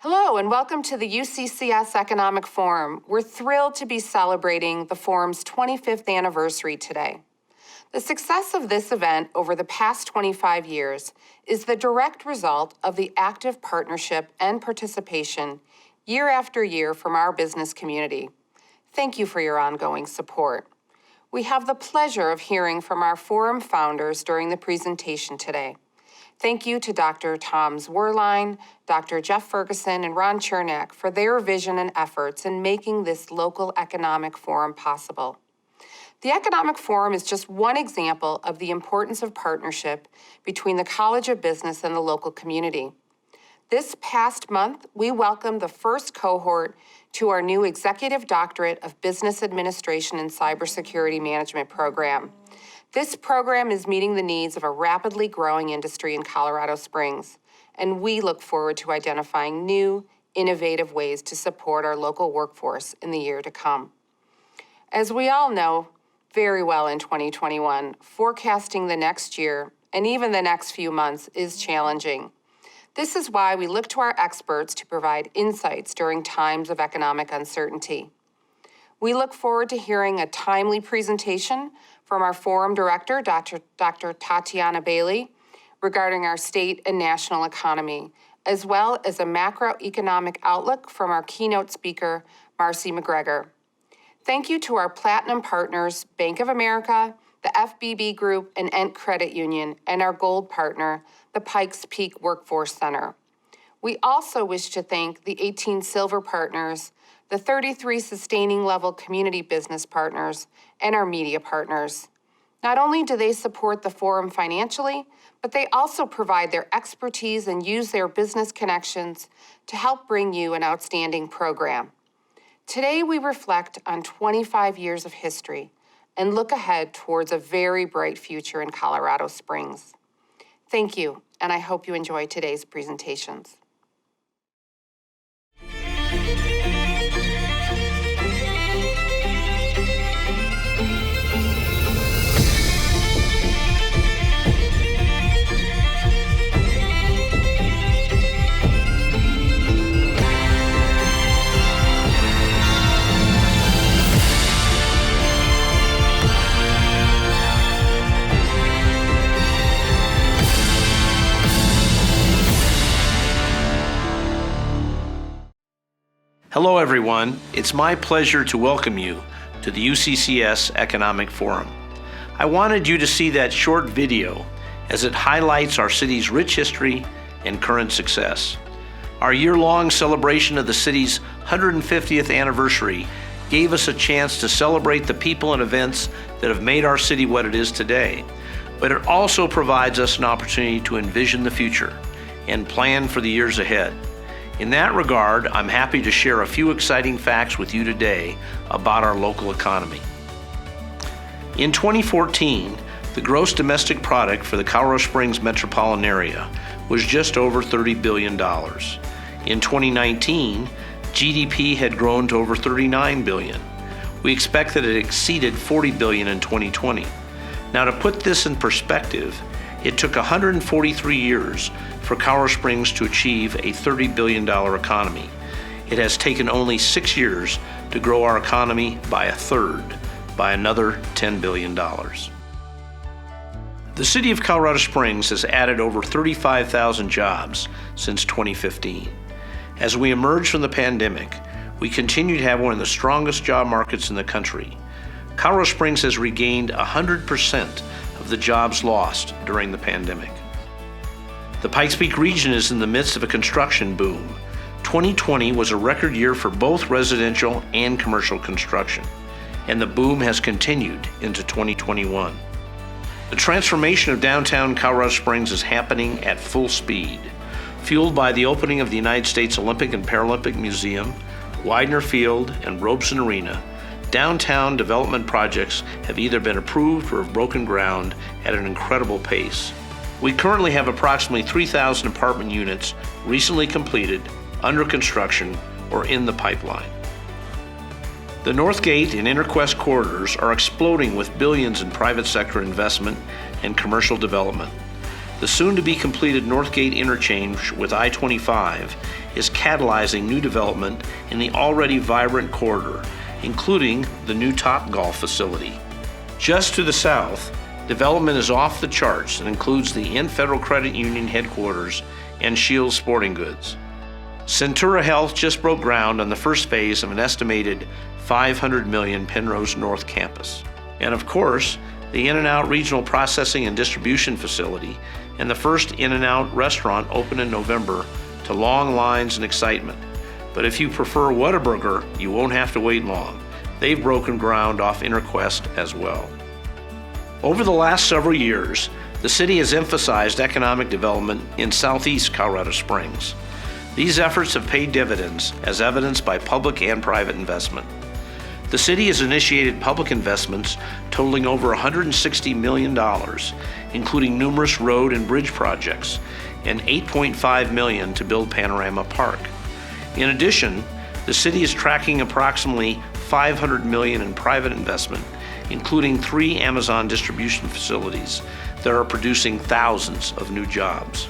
Hello and welcome to the UCCS Economic Forum. We're thrilled to be celebrating the forum's 25th anniversary today. The success of this event over the past 25 years is the direct result of the active partnership and participation year after year from our business community. Thank you for your ongoing support. We have the pleasure of hearing from our forum founders during the presentation today. Thank you to Dr. Tom Zwerline, Dr. Jeff Ferguson, and Ron Chernak for their vision and efforts in making this local economic forum possible. The Economic Forum is just one example of the importance of partnership between the College of Business and the local community. This past month, we welcomed the first cohort to our new Executive Doctorate of Business Administration and Cybersecurity Management program. This program is meeting the needs of a rapidly growing industry in Colorado Springs, and we look forward to identifying new, innovative ways to support our local workforce in the year to come. As we all know very well in 2021, forecasting the next year and even the next few months is challenging. This is why we look to our experts to provide insights during times of economic uncertainty. We look forward to hearing a timely presentation from our forum director, Dr. Tatiana Bailey, regarding our state and national economy, as well as a macroeconomic outlook from our keynote speaker, Marcy McGregor. Thank you to our platinum partners, Bank of America, the FBB Group, and Ent Credit Union, and our gold partner, the Pikes Peak Workforce Center. We also wish to thank the 18 silver partners, the 33 sustaining level community business partners, and our media partners. Not only do they support the forum financially, but they also provide their expertise and use their business connections to help bring you an outstanding program. Today, we reflect on 25 years of history and look ahead towards a very bright future in Colorado Springs. Thank you, and I hope you enjoy today's presentations. Hello everyone, it's my pleasure to welcome you to the UCCS Economic Forum. I wanted you to see that short video as it highlights our city's rich history and current success. Our year-long celebration of the city's 150th anniversary gave us a chance to celebrate the people and events that have made our city what it is today, but it also provides us an opportunity to envision the future and plan for the years ahead. In that regard, I'm happy to share a few exciting facts with you today about our local economy. In 2014, the gross domestic product for the Colorado Springs metropolitan area was just over $30 billion. In 2019, GDP had grown to over $39 billion. We expect that it exceeded $40 billion in 2020. Now, to put this in perspective, it took 143 years for Colorado Springs to achieve a $30 billion economy. It has taken only 6 years to grow our economy by a third, by another $10 billion. The city of Colorado Springs has added over 35,000 jobs since 2015. As we emerge from the pandemic, we continue to have one of the strongest job markets in the country. Colorado Springs has regained 100% of the jobs lost during the pandemic. The Pikes Peak Region is in the midst of a construction boom. 2020 was a record year for both residential and commercial construction, and the boom has continued into 2021. The transformation of downtown Colorado Springs is happening at full speed, fueled by the opening of the United States Olympic and Paralympic Museum, Widener Field, and Robeson Arena. Downtown development projects have either been approved or have broken ground at an incredible pace. We currently have approximately 3,000 apartment units recently completed, under construction, or in the pipeline. The Northgate and Interquest corridors are exploding with billions in private sector investment and commercial development. The soon-to-be-completed Northgate interchange with I-25 is catalyzing new development in the already vibrant corridor, including the new Topgolf facility. Just to the south, development is off the charts and includes the Inn Federal Credit Union headquarters and Shields Sporting Goods. Centura Health just broke ground on the first phase of an estimated $500 million Penrose North campus. And of course, the In-N-Out Regional Processing and Distribution Facility and the first In-N-Out restaurant opened in November to long lines and excitement. But if you prefer Whataburger, you won't have to wait long. They've broken ground off Interquest as well. Over the last several years, the city has emphasized economic development in southeast Colorado Springs. These efforts have paid dividends, as evidenced by public and private investment. The city has initiated public investments totaling over $160 million, including numerous road and bridge projects, and $8.5 million to build Panorama Park. In addition, the city is tracking approximately $500 million in private investment, including 3 Amazon distribution facilities that are producing thousands of new jobs.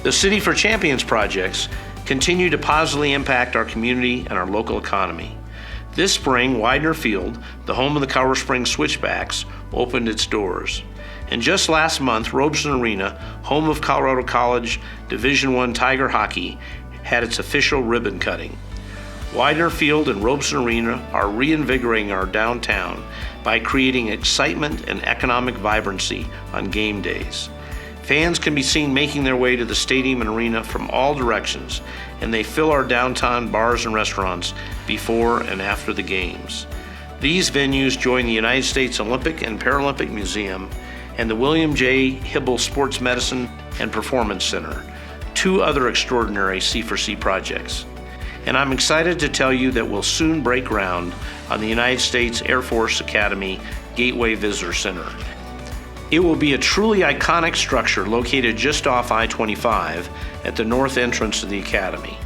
The City for Champions projects continue to positively impact our community and our local economy. This spring, Widener Field, the home of the Colorado Springs Switchbacks, opened its doors. And just last month, Robeson Arena, home of Colorado College Division I Tiger Hockey, had its official ribbon cutting. Widener Field and Robeson Arena are reinvigorating our downtown by creating excitement and economic vibrancy on game days. Fans can be seen making their way to the stadium and arena from all directions, and they fill our downtown bars and restaurants before and after the games. These venues join the United States Olympic and Paralympic Museum and the William J. Hibble Sports Medicine and Performance Center, 2 other extraordinary C4C projects. And I'm excited to tell you that we'll soon break ground on the United States Air Force Academy Gateway Visitor Center. It will be a truly iconic structure located just off I-25 at the north entrance of the Academy.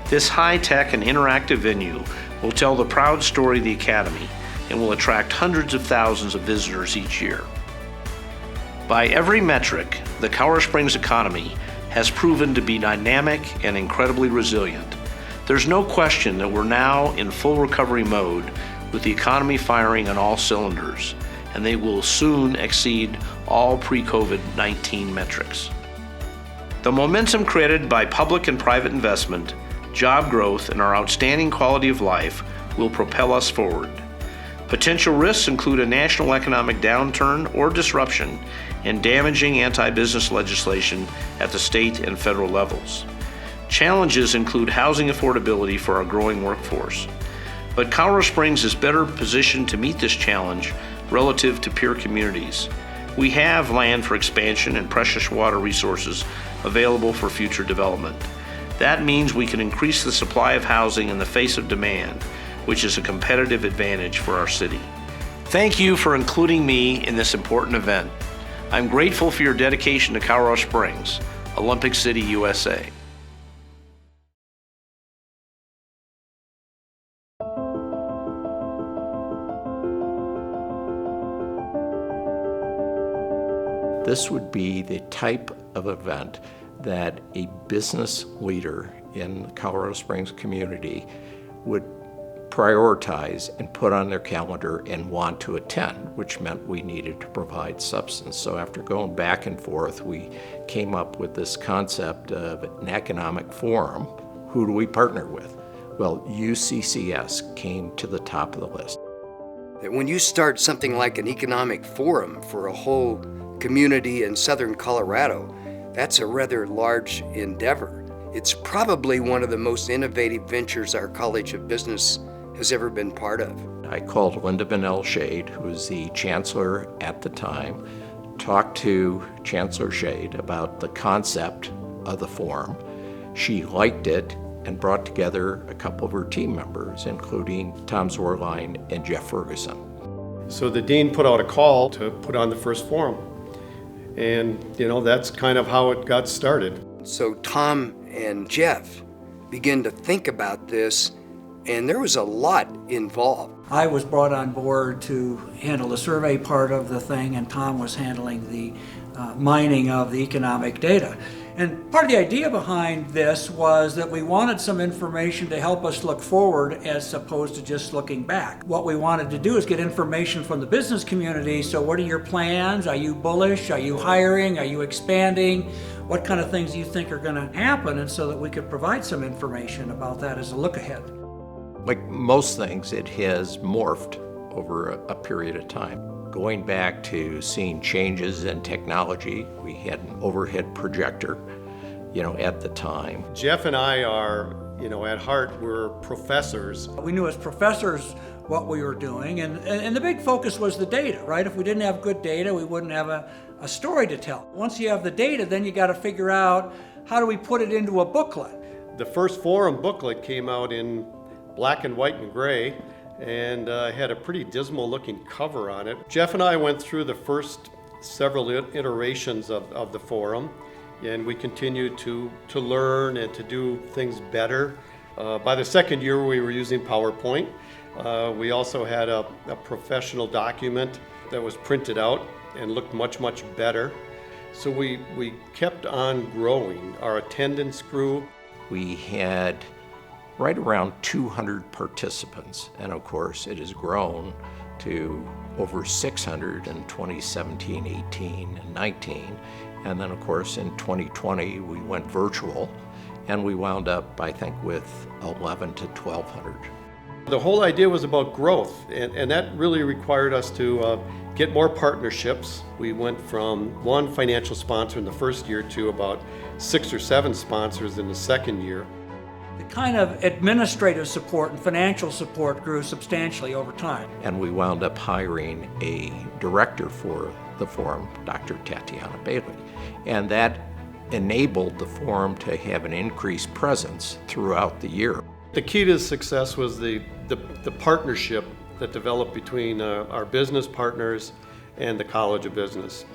This high-tech and interactive venue will tell the proud story of the Academy and will attract hundreds of thousands of visitors each year. By every metric, the Colorado Springs economy has proven to be dynamic and incredibly resilient. There's no question that we're now in full recovery mode with the economy firing on all cylinders, and they will soon exceed all pre-COVID-19 metrics. The momentum created by public and private investment, job growth, and our outstanding quality of life will propel us forward. Potential risks include a national economic downturn or disruption and damaging anti-business legislation at the state and federal levels. Challenges include housing affordability for our growing workforce. But Colorado Springs is better positioned to meet this challenge relative to peer communities. We have land for expansion and precious water resources available for future development. That means we can increase the supply of housing in the face of demand, which is a competitive advantage for our city. Thank you for including me in this important event. I'm grateful for your dedication to Colorado Springs, Olympic City, USA. This would be the type of event that a business leader in the Colorado Springs community would prioritize and put on their calendar and want to attend, which meant we needed to provide substance. So after going back and forth, we came up with this concept of an economic forum. Who do we partner with? Well, UCCS came to the top of the list. When you start something like an economic forum for a whole community in southern Colorado, that's a rather large endeavor. It's probably one of the most innovative ventures our College of Business has ever been part of. I called Linda Bonnell Shade, who was the chancellor at the time, talked to Chancellor Shade about the concept of the forum. She liked it and brought together a couple of her team members, including Tom Zorline and Jeff Ferguson. So the dean put out a call to put on the first forum. And, that's kind of how it got started. So Tom and Jeff began to think about this, and there was a lot involved. I was brought on board to handle the survey part of the thing, and Tom was handling the mining of the economic data. And part of the idea behind this was that we wanted some information to help us look forward as opposed to just looking back. What we wanted to do is get information from the business community. So what are your plans? Are you bullish? Are you hiring? Are you expanding? What kind of things do you think are going to happen? And so that we could provide some information about that as a look ahead. Like most things, it has morphed over a period of time. Going back to seeing changes in technology, we had an overhead projector, at the time. Jeff and I are, at heart, we're professors. We knew as professors what we were doing, and the big focus was the data, right? If we didn't have good data, we wouldn't have a story to tell. Once you have the data, then you got to figure out how do we put it into a booklet. The first forum booklet came out in black and white and gray, and had a pretty dismal looking cover on it. Jeff and I went through the first several iterations of the forum, and we continued to learn and to do things better. By the second year, we were using PowerPoint. We also had a professional document that was printed out and looked much, much better. So we kept on growing. Our attendance grew. We had right around 200 participants, and of course it has grown to over 600 in 2017, 18, and 19. And then of course in 2020 we went virtual, and we wound up, I think, with 11 to 1,200. The whole idea was about growth, and that really required us to get more partnerships. We went from one financial sponsor in the first year to about 6 or 7 sponsors in the second year. The kind of administrative support and financial support grew substantially over time. And we wound up hiring a director for the forum, Dr. Tatiana Bailey. And that enabled the forum to have an increased presence throughout the year. The key to success was the partnership that developed between our business partners and the College of Business.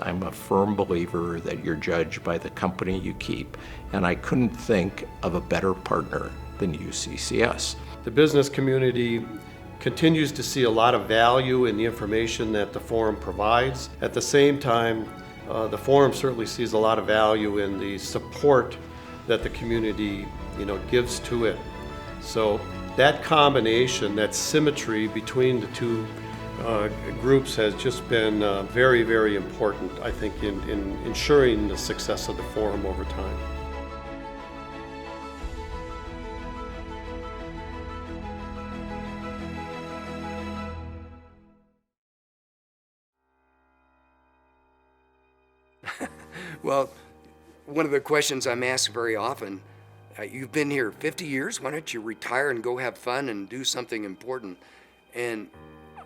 I'm a firm believer that you're judged by the company you keep, and I couldn't think of a better partner than UCCS. The business community continues to see a lot of value in the information that the forum provides. At the same time, the forum certainly sees a lot of value in the support that the community, gives to it. So that combination, that symmetry between the two groups has just been very, very important, I think, in ensuring the success of the forum over time. Well, one of the questions I'm asked very often, you've been here 50 years, why don't you retire and go have fun and do something important? And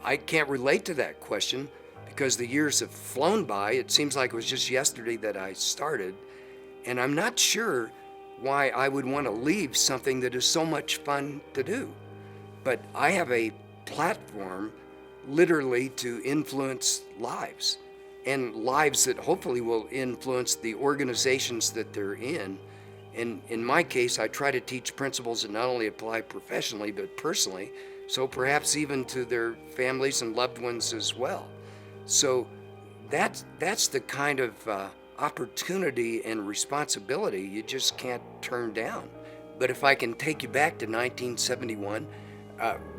I can't relate to that question because the years have flown by. It seems like it was just yesterday that I started, and I'm not sure why I would want to leave something that is so much fun to do. But I have a platform literally to influence lives, and lives that hopefully will influence the organizations that they're in. And in my case, I try to teach principles that not only apply professionally but personally, so perhaps even to their families and loved ones as well. So that's the kind of opportunity and responsibility you just can't turn down. But if I can take you back to 1971,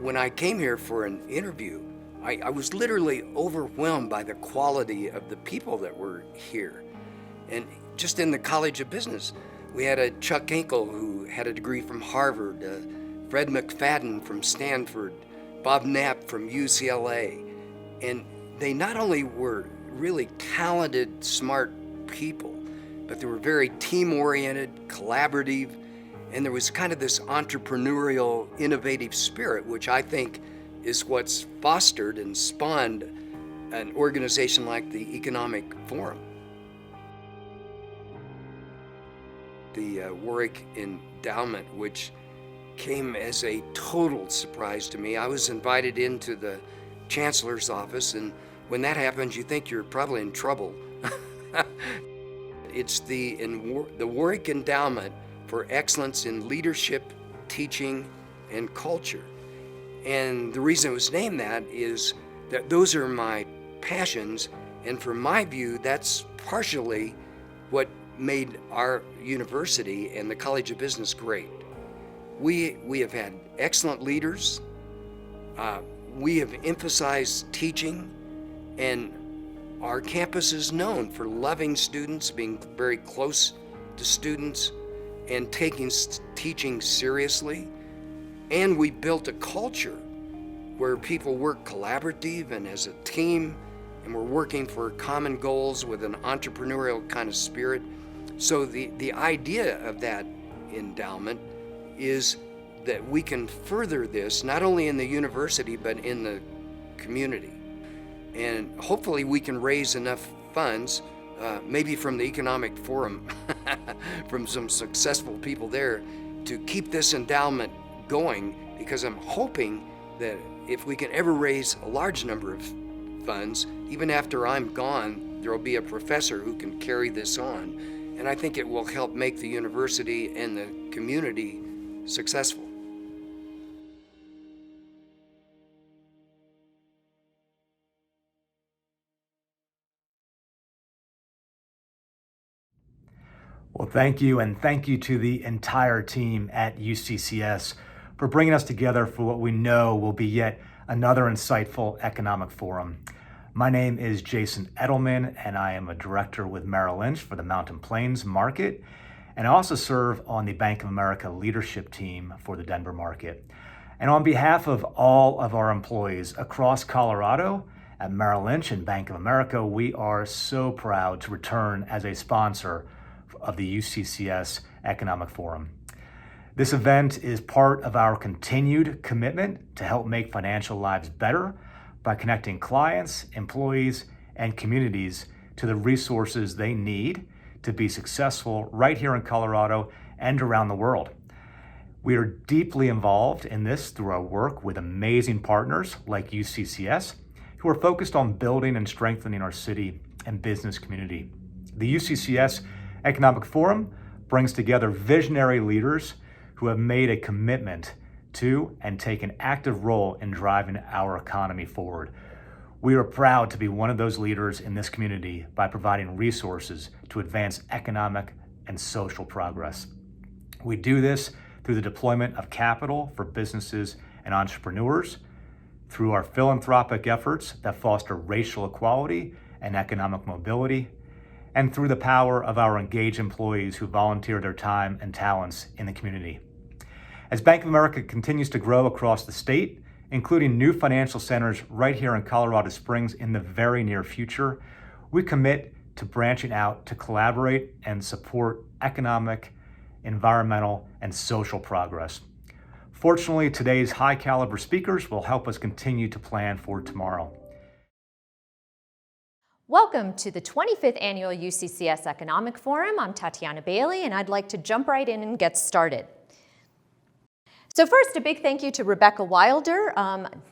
when I came here for an interview, I was literally overwhelmed by the quality of the people that were here. And just in the College of Business, we had a Chuck Hinkle who had a degree from Harvard, Fred McFadden from Stanford, Bob Knapp from UCLA. And they not only were really talented, smart people, but they were very team-oriented, collaborative, and there was kind of this entrepreneurial, innovative spirit, which I think is what's fostered and spawned an organization like the Economic Forum. The Warrick Endowment, which came as a total surprise to me. I was invited into the chancellor's office, and when that happens, you think you're probably in trouble. It's the Warrick Endowment for Excellence in Leadership, Teaching, and Culture. And the reason it was named that is that those are my passions, and from my view, that's partially what made our university and the College of Business great. We have had excellent leaders. We have emphasized teaching, and our campus is known for loving students, being very close to students, and taking teaching seriously. And we built a culture where people work collaborative and as a team, and we're working for common goals with an entrepreneurial kind of spirit. So the idea of that endowment is that we can further this not only in the university but in the community. And hopefully we can raise enough funds, maybe from the Economic Forum, from some successful people there, to keep this endowment going, because I'm hoping that if we can ever raise a large number of funds, even after I'm gone, there will be a professor who can carry this on. And I think it will help make the university and the community successful. Well, thank you, and thank you to the entire team at UCCS for bringing us together for what we know will be yet another insightful economic forum. My name is Jason Edelman, and I am a director with Merrill Lynch for the Mountain Plains market, and I also serve on the Bank of America leadership team for the Denver market. And on behalf of all of our employees across Colorado at Merrill Lynch and Bank of America, we are so proud to return as a sponsor of the UCCS Economic Forum. This event is part of our continued commitment to help make financial lives better by connecting clients, employees, and communities to the resources they need to be successful right here in Colorado and around the world. We are deeply involved in this through our work with amazing partners like UCCS, who are focused on building and strengthening our city and business community. The UCCS Economic Forum brings together visionary leaders who have made a commitment to and take an active role in driving our economy forward. We are proud to be one of those leaders in this community by providing resources to advance economic and social progress. We do this through the deployment of capital for businesses and entrepreneurs, through our philanthropic efforts that foster racial equality and economic mobility, and through the power of our engaged employees who volunteer their time and talents in the community. As Bank of America continues to grow across the state, including new financial centers right here in Colorado Springs in the very near future, we commit to branching out to collaborate and support economic, environmental, and social progress. Fortunately, today's high-caliber speakers will help us continue to plan for tomorrow. Welcome to the 25th Annual UCCS Economic Forum. I'm Tatiana Bailey, and I'd like to jump right in and get started. So first, a big thank you to Rebecca Wilder.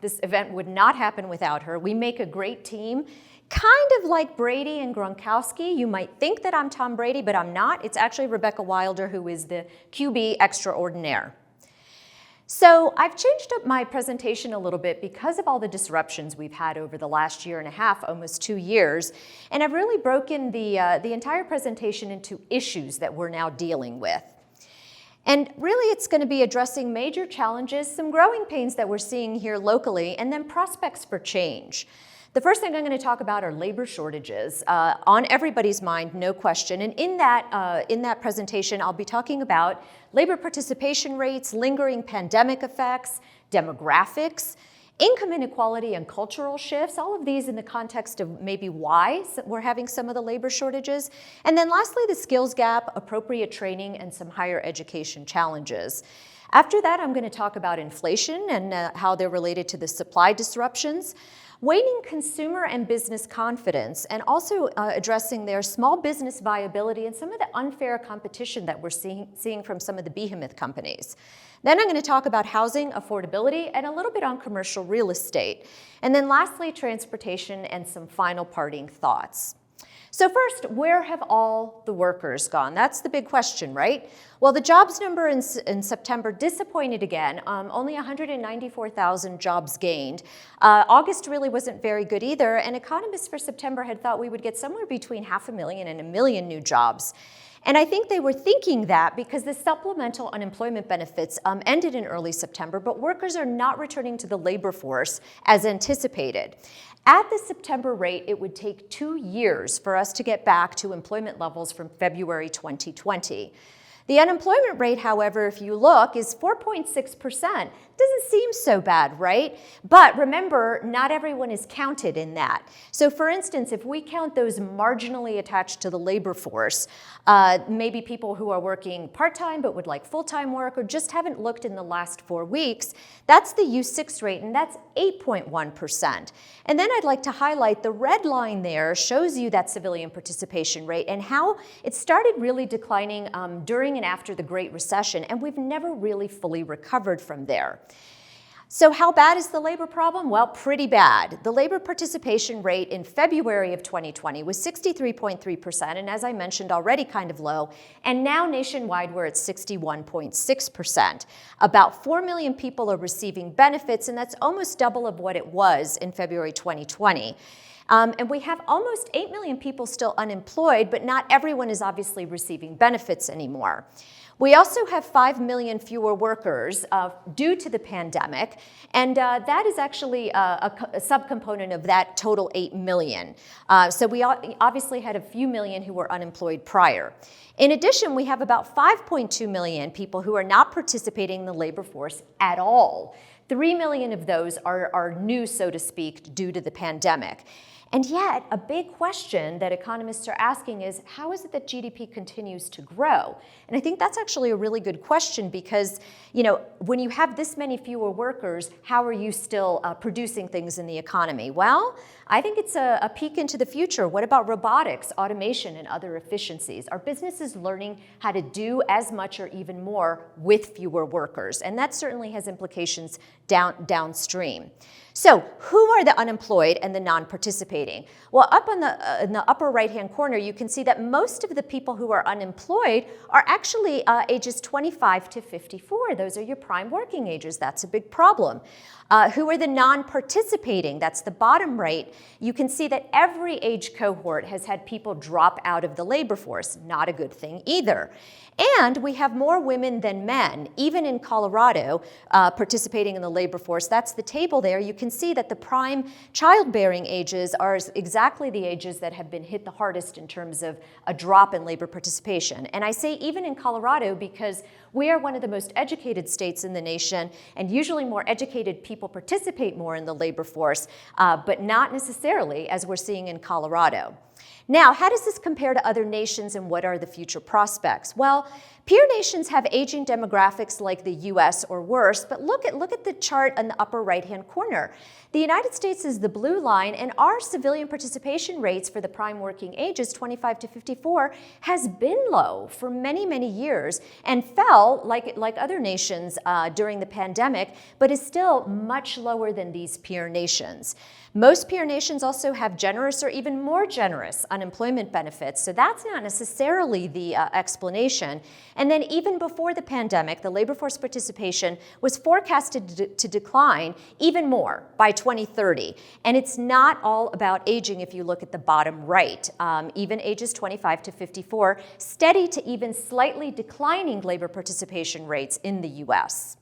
This event would not happen without her. We make a great team, kind of like Brady and Gronkowski. You might think that I'm Tom Brady, but I'm not. It's actually Rebecca Wilder who is the QB extraordinaire. So I've changed up my presentation a little bit because of all the disruptions we've had over the last year and a half, almost 2 years. And I've really broken the entire presentation into issues that we're now dealing with. And really it's going to be addressing major challenges, some growing pains that we're seeing here locally, and then prospects for change. The first thing I'm going to talk about are labor shortages, on everybody's mind, no question. And in that presentation, I'll be talking about labor participation rates, lingering pandemic effects, demographics, income inequality and cultural shifts, all of these in the context of maybe why we're having some of the labor shortages. And then lastly, the skills gap, appropriate training, and some higher education challenges. After that, I'm going to talk about inflation and how they're related to the supply disruptions, waning consumer and business confidence, and also addressing their small business viability and some of the unfair competition that we're seeing from some of the behemoth companies. Then I'm going to talk about housing, affordability, and a little bit on commercial real estate. And then lastly, transportation and some final parting thoughts. So first, where have all the workers gone? That's the big question, right? Well, the jobs number in September disappointed again, only 194,000 jobs gained. August really wasn't very good either, and economists for September had thought we would get somewhere between 500,000 and 1 million new jobs. And I think they were thinking that because the supplemental unemployment benefits ended in early September, but workers are not returning to the labor force as anticipated. At the September rate, it would take 2 years for us to get back to employment levels from February 2020. The unemployment rate, however, if you look, is 4.6%. Doesn't seem so bad, right? But remember, not everyone is counted in that. So for instance, if we count those marginally attached to the labor force, maybe people who are working part-time but would like full-time work or just haven't looked in the last 4 weeks, that's the U6 rate, and that's 8.1%. And then I'd like to highlight the red line there shows you that civilian participation rate and how it started really declining during and after the Great Recession, and we've never really fully recovered from there. So how bad is the labor problem? Well, pretty bad. The labor participation rate in February of 2020 was 63.3%, and as I mentioned, already kind of low. And now nationwide, we're at 61.6%. About 4 million people are receiving benefits, and that's almost double of what it was in February 2020. And we have almost 8 million people still unemployed, but not everyone is obviously receiving benefits anymore. We also have 5 million fewer workers due to the pandemic, and that is actually a subcomponent of that total 8 million. So we obviously had a few million who were unemployed prior. In addition, we have about 5.2 million people who are not participating in the labor force at all. 3 million of those are new, so to speak, due to the pandemic. And yet, a big question that economists are asking is, how is it that GDP continues to grow? And I think that's actually a really good question because, when you have this many fewer workers, how are you still producing things in the economy? Well, I think it's a peek into the future. What about robotics, automation, and other efficiencies? Are businesses learning how to do as much or even more with fewer workers? And that certainly has implications downstream. So who are the unemployed and the non-participating? Well, up in the upper right-hand corner, you can see that most of the people who are unemployed are actually ages 25 to 54. Those are your prime working ages. That's a big problem. Who are the non-participating? That's the bottom right. You can see that every age cohort has had people drop out of the labor force. Not a good thing either. And we have more women than men, even in Colorado, participating in the labor force. That's the table there. You can see that the prime childbearing ages are exactly the ages that have been hit the hardest in terms of a drop in labor participation. And I say even in Colorado because we are one of the most educated states in the nation, and usually more educated people participate more in the labor force, but not necessarily as we're seeing in Colorado. Now, how does this compare to other nations and what are the future prospects? Well, peer nations have aging demographics like the US or worse, but look at the chart in the upper right-hand corner. The United States is the blue line, and our civilian participation rates for the prime working ages, 25 to 54, has been low for many, many years and fell, like other nations during the pandemic, but is still much lower than these peer nations. Most peer nations also have generous or even more generous unemployment benefits, so that's not necessarily the explanation. And then even before the pandemic, the labor force participation was forecasted to decline even more by 2030. And it's not all about aging if you look at the bottom right. Even ages 25 to 54, steady to even slightly declining labor participation rates in the US.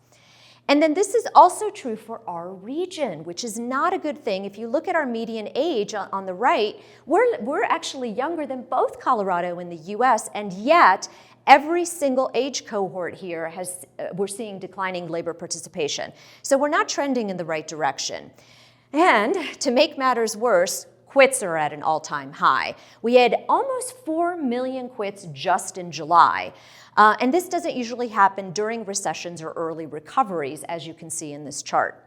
And then this is also true for our region, which is not a good thing. If you look at our median age on the right, we're actually younger than both Colorado and the US, and yet every single age cohort here we're seeing declining labor participation. So we're not trending in the right direction. And to make matters worse, quits are at an all-time high. We had almost 4 million quits just in July. And this doesn't usually happen during recessions or early recoveries, as you can see in this chart.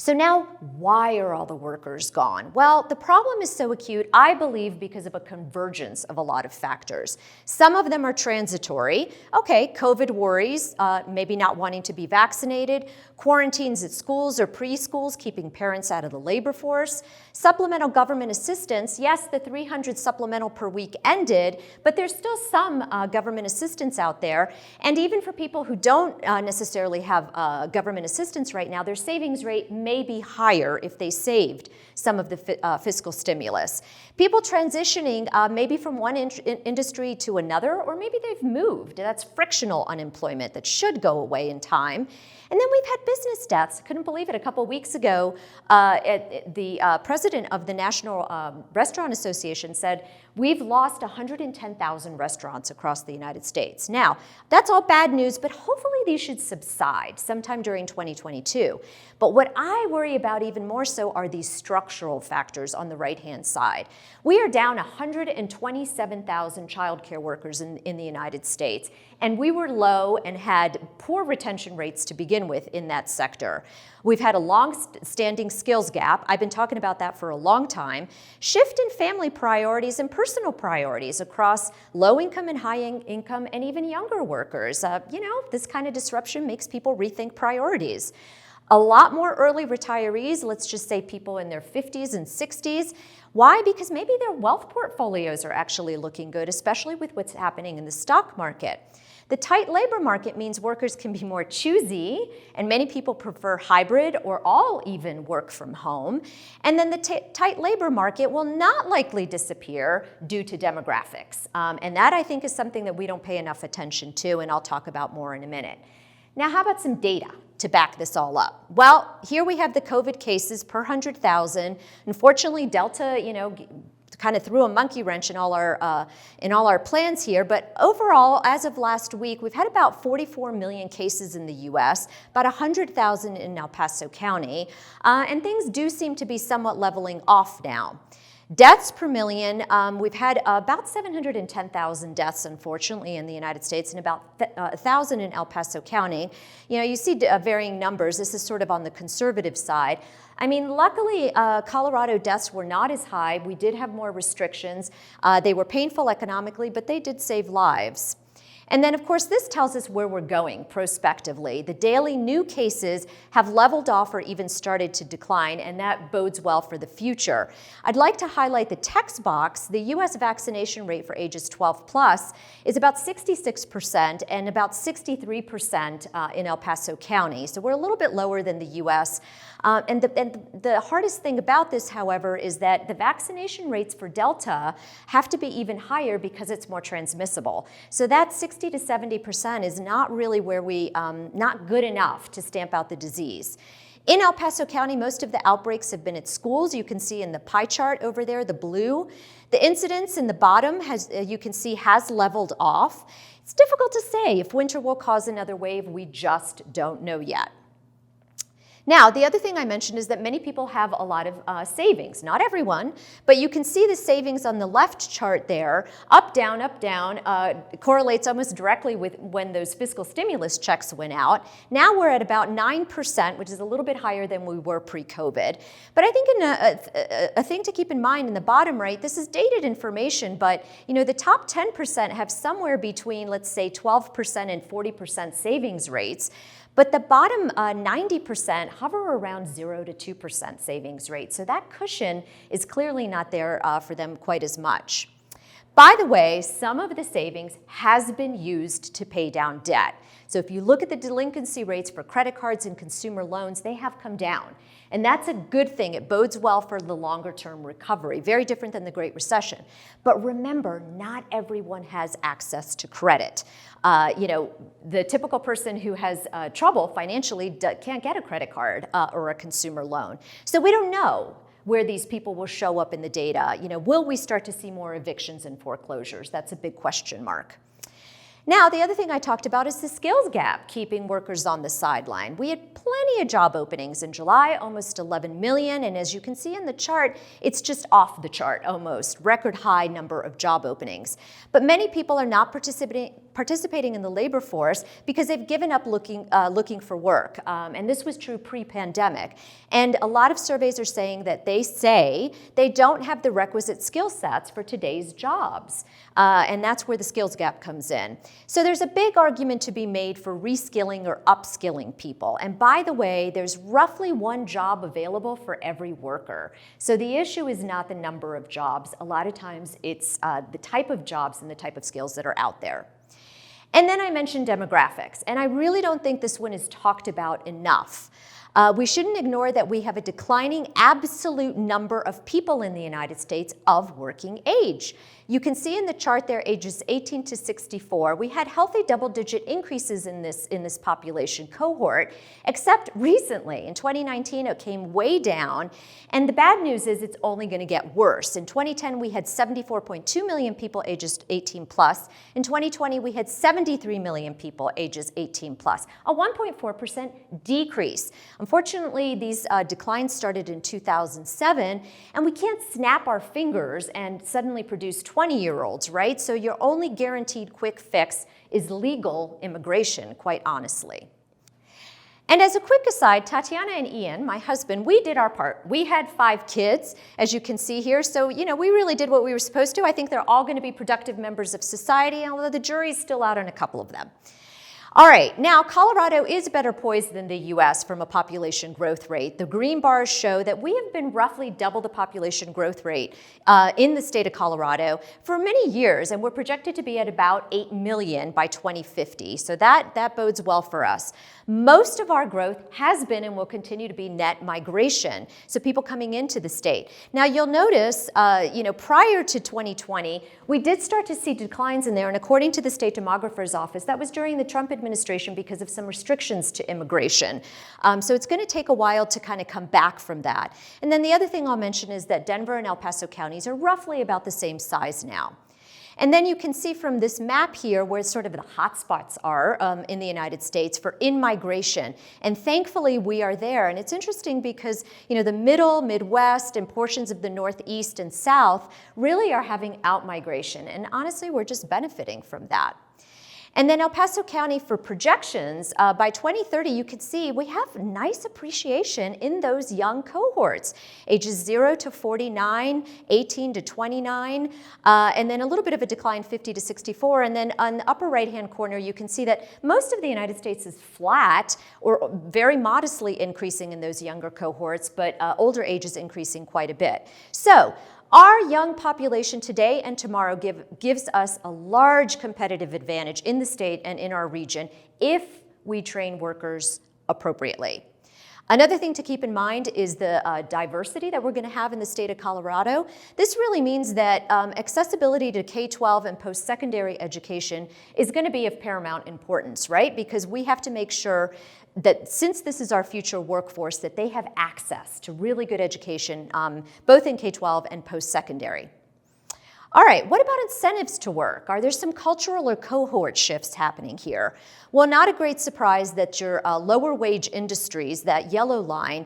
So now, why are all the workers gone? Well, the problem is so acute, I believe, because of a convergence of a lot of factors. Some of them are transitory. Okay, COVID worries, maybe not wanting to be vaccinated, quarantines at schools or preschools, keeping parents out of the labor force, supplemental government assistance. Yes, the 300 supplemental per week ended, but there's still some government assistance out there. And even for people who don't necessarily have government assistance right now, their savings rate may be higher if they saved some of the fiscal stimulus. People transitioning maybe from one industry to another, or maybe they've moved. That's frictional unemployment that should go away in time. And then we've had business deaths. Couldn't believe it. A couple weeks ago, the president of the National Restaurant Association said, we've lost 110,000 restaurants across the United States. Now, that's all bad news, but hopefully these should subside sometime during 2022. But what I worry about even more so are these structural factors on the right-hand side. We are down 127,000 childcare workers in the United States, and we were low and had poor retention rates to begin with in that sector. We've had a long-standing skills gap. I've been talking about that for a long time. Shift in family priorities and personal priorities across low-income and high-income and even younger workers. This kind of disruption makes people rethink priorities. A lot more early retirees, let's just say people in their 50s and 60s. Why? Because maybe their wealth portfolios are actually looking good, especially with what's happening in the stock market. The tight labor market means workers can be more choosy, and many people prefer hybrid or all even work from home. And then the tight labor market will not likely disappear due to demographics. And that, I think, is something that we don't pay enough attention to, and I'll talk about more in a minute. Now, how about some data to back this all up? Well, here we have the COVID cases per 100,000. Unfortunately, Delta, kind of threw a monkey wrench in all our plans here. But overall, as of last week, we've had about 44 million cases in the U.S., about 100,000 in El Paso County, and things do seem to be somewhat leveling off now. Deaths per million, we've had about 710,000 deaths, unfortunately, in the United States, and about 1,000 in El Paso County. You see varying numbers. This is sort of on the conservative side. I mean, luckily, Colorado deaths were not as high. We did have more restrictions. They were painful economically, but they did save lives. And then, of course, this tells us where we're going prospectively. The daily new cases have leveled off or even started to decline, and that bodes well for the future. I'd like to highlight the text box. The U.S. vaccination rate for ages 12 plus is about 66% and about 63% in El Paso County. So we're a little bit lower than the U.S. And the hardest thing about this, however, is that the vaccination rates for Delta have to be even higher because it's more transmissible. So that 60 to 70% is not really where not good enough to stamp out the disease. In El Paso County, most of the outbreaks have been at schools. You can see in the pie chart over there, the blue. The incidence in the bottom, you can see, has leveled off. It's difficult to say if winter will cause another wave. We just don't know yet. Now, the other thing I mentioned is that many people have a lot of savings. Not everyone, but you can see the savings on the left chart there, up, down, correlates almost directly with when those fiscal stimulus checks went out. Now we're at about 9%, which is a little bit higher than we were pre-COVID. But I think a thing to keep in mind in the bottom right, this is dated information, but the top 10% have somewhere between, let's say, 12% and 40% savings rates. But the bottom 90% hover around 0 to 2% savings rate. So that cushion is clearly not there for them quite as much. By the way, some of the savings has been used to pay down debt. So if you look at the delinquency rates for credit cards and consumer loans, they have come down. And that's a good thing. It bodes well for the longer-term recovery, very different than the Great Recession. But remember, not everyone has access to credit. The typical person who has trouble financially can't get a credit card or a consumer loan. So we don't know where these people will show up in the data. Will we start to see more evictions and foreclosures? That's a big question mark. Now, the other thing I talked about is the skills gap, keeping workers on the sideline. We had plenty of job openings in July, almost 11 million, and as you can see in the chart, it's just off the chart almost, record high number of job openings. But many people are not participating participating in the labor force because they've given up looking for work. And this was true pre-pandemic. And a lot of surveys are saying that they don't have the requisite skill sets for today's jobs. And that's where the skills gap comes in. So there's a big argument to be made for reskilling or upskilling people. And by the way, there's roughly one job available for every worker. So the issue is not the number of jobs. A lot of times it's the type of jobs and the type of skills that are out there. And then I mentioned demographics, and I really don't think this one is talked about enough. We shouldn't ignore that we have a declining absolute number of people in the United States of working age. You can see in the chart there, ages 18 to 64, we had healthy double-digit increases in this population cohort, except recently. In 2019, it came way down, and the bad news is it's only going to get worse. In 2010, we had 74.2 million people ages 18 plus. In 2020, we had 73 million people ages 18 plus, a 1.4% decrease. Unfortunately, these declines started in 2007, and we can't snap our fingers and suddenly produce 20-year-olds, right? So your only guaranteed quick fix is legal immigration, quite honestly. And as a quick aside, Tatiana and Ian, my husband, we did our part. We had 5 kids, as you can see here. So, we really did what we were supposed to. I think they're all going to be productive members of society, although the jury's still out on a couple of them. All right, now Colorado is better poised than the US from a population growth rate. The green bars show that we have been roughly double the population growth rate in the state of Colorado for many years, and we're projected to be at about 8 million by 2050. So that bodes well for us. Most of our growth has been and will continue to be net migration, so people coming into the state. Now you'll notice, prior to 2020, we did start to see declines in there, and according to the state demographer's office, that was during the Trump administration because of some restrictions to immigration. So it's going to take a while to kind of come back from that. And then the other thing I'll mention is that Denver and El Paso counties are roughly about the same size now. And then you can see from this map here where sort of the hotspots are in the United States for in-migration. And thankfully, we are there. And it's interesting because, the middle, Midwest, and portions of the Northeast and South really are having out-migration. And honestly, we're just benefiting from that. And then El Paso County for projections, by 2030, you can see we have nice appreciation in those young cohorts, ages 0 to 49, 18 to 29, and then a little bit of a decline, 50 to 64. And then on the upper right-hand corner, you can see that most of the United States is flat or very modestly increasing in those younger cohorts, but older age is increasing quite a bit. So, our young population today and tomorrow gives us a large competitive advantage in the state and in our region if we train workers appropriately. Another thing to keep in mind is the diversity that we're going to have in the state of Colorado. This really means that accessibility to K-12 and post-secondary education is going to be of paramount importance, right? Because we have to make sure that since this is our future workforce, that they have access to really good education, both in K-12 and post-secondary. All right, what about incentives to work? Are there some cultural or cohort shifts happening here? Well, not a great surprise that your lower wage industries, that yellow line,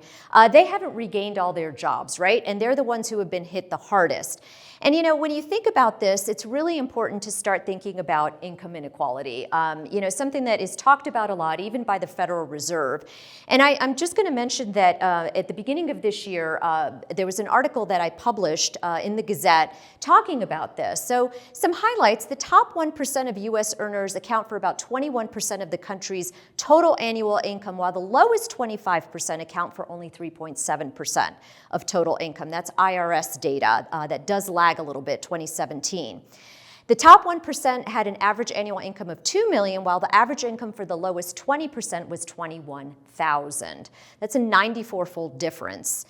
they haven't regained all their jobs, right? And they're the ones who have been hit the hardest. And when you think about this, it's really important to start thinking about income inequality, something that is talked about a lot, even by the Federal Reserve. And I'm just going to mention that at the beginning of this year, there was an article that I published in the Gazette talking about this. So some highlights: the top 1% of U.S. earners account for about 21% of the country's total annual income, while the lowest 25% account for only 3.7% of total income. That's IRS data that does lag a little bit, 2017. The top 1% had an average annual income of $2 million, while the average income for the lowest 20% was $21,000. That's a 94-fold difference.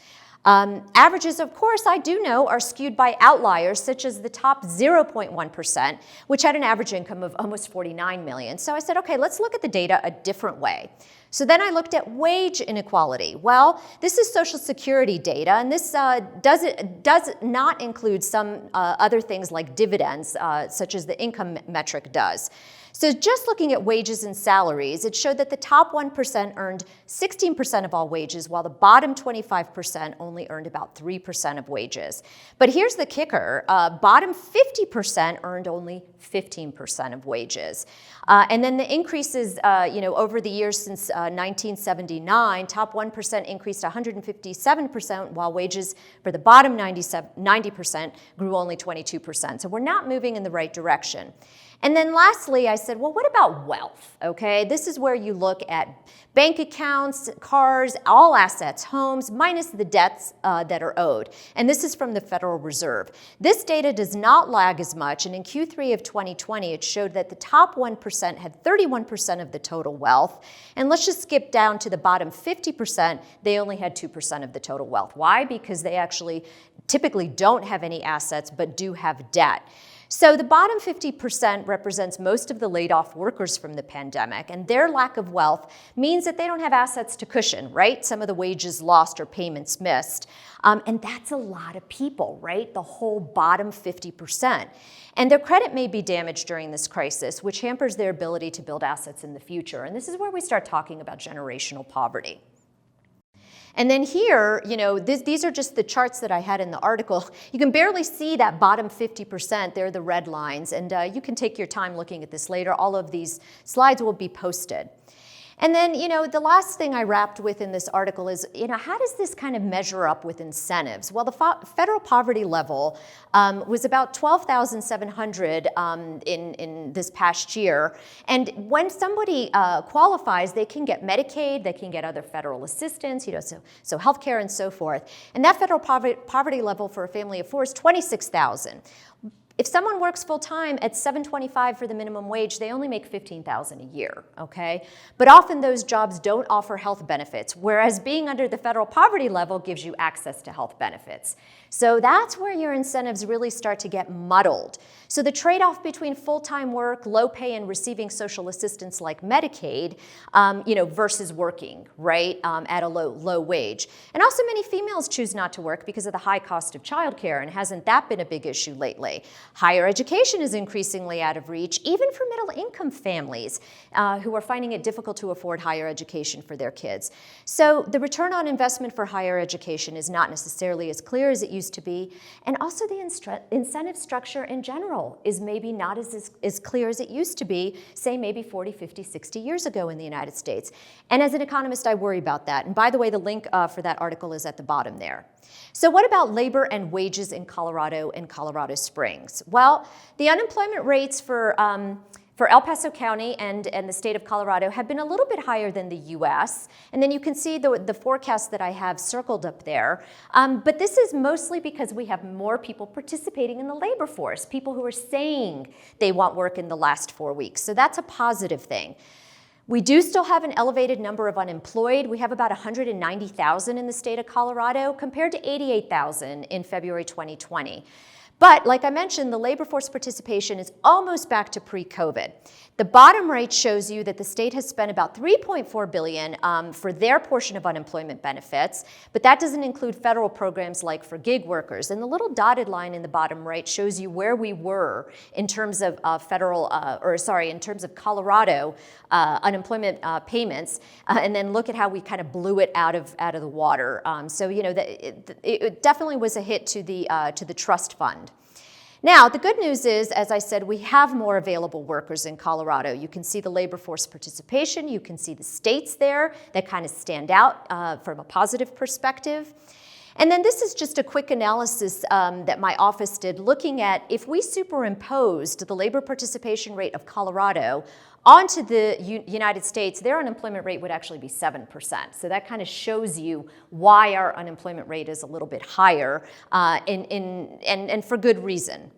Averages, of course, I do know, are skewed by outliers, such as the top 0.1%, which had an average income of almost $49 million. So I said, okay, let's look at the data a different way. So then I looked at wage inequality. Well, this is Social Security data, and this does not include some other things like dividends, such as the income metric does. So just looking at wages and salaries, it showed that the top 1% earned 16% of all wages, while the bottom 25% only earned about 3% of wages. But here's the kicker, bottom 50% earned only 15% of wages. And then the increases, over the years since 1979, top 1% increased 157%, while wages for the bottom 90% grew only 22%. So we're not moving in the right direction. And then lastly, I said, well, what about wealth? Okay, this is where you look at bank accounts, cars, all assets, homes, minus the debts that are owed. And this is from the Federal Reserve. This data does not lag as much, and in Q3 of 2020, it showed that the top 1% had 31% of the total wealth. And let's just skip down to the bottom 50%, they only had 2% of the total wealth. Why? Because they actually typically don't have any assets, but do have debt. So the bottom 50% represents most of the laid-off workers from the pandemic, and their lack of wealth means that they don't have assets to cushion, right? Some of the wages lost or payments missed. And that's a lot of people, right? The whole bottom 50%. And their credit may be damaged during this crisis, which hampers their ability to build assets in the future. And this is where we start talking about generational poverty. And then here, these are just the charts that I had in the article. You can barely see that bottom 50%. They're the red lines. And you can take your time looking at this later. All of these slides will be posted. And then, the last thing I wrapped with in this article is, how does this kind of measure up with incentives? Well, the federal poverty level was about 12,700 in this past year. And when somebody qualifies, they can get Medicaid, they can get other federal assistance, so healthcare and so forth. And that federal poverty level for a family of four is 26,000. If someone works full-time at $7.25 for the minimum wage, they only make $15,000 a year, okay? But often those jobs don't offer health benefits, whereas being under the federal poverty level gives you access to health benefits. So that's where your incentives really start to get muddled. So the trade-off between full-time work, low pay, and receiving social assistance like Medicaid, versus working, right, at a low wage. And also many females choose not to work because of the high cost of childcare, and hasn't that been a big issue lately? Higher education is increasingly out of reach, even for middle-income families who are finding it difficult to afford higher education for their kids. So the return on investment for higher education is not necessarily as clear as it used to be, and also the incentive structure in general is maybe not as clear as it used to be, say maybe 40, 50, 60 years ago in the United States. And as an economist, I worry about that. And by the way, the link for that article is at the bottom there. So what about labor and wages in Colorado and Colorado Springs? Well, the unemployment rates for El Paso County and the state of Colorado have been a little bit higher than the US. And then you can see the forecast that I have circled up there. But this is mostly because we have more people participating in the labor force, people who are saying they want work in the last 4 weeks. So that's a positive thing. We do still have an elevated number of unemployed. We have about 190,000 in the state of Colorado compared to 88,000 in February 2020. But like I mentioned, the labor force participation is almost back to pre-COVID. The bottom right shows you that the state has spent about $3.4 billion for their portion of unemployment benefits, but that doesn't include federal programs like for gig workers. And the little dotted line in the bottom right shows you where we were in terms of in terms of Colorado unemployment payments, and then look at how we kind of blew it out of the water. It definitely was a hit to the trust fund. Now, the good news is, as I said, we have more available workers in Colorado. You can see the labor force participation. You can see the states there that kind of stand out from a positive perspective. And then this is just a quick analysis that my office did looking at if we superimposed the labor participation rate of Colorado onto the United States, their unemployment rate would actually be 7%. So that kind of shows you why our unemployment rate is a little bit higher, and for good reason.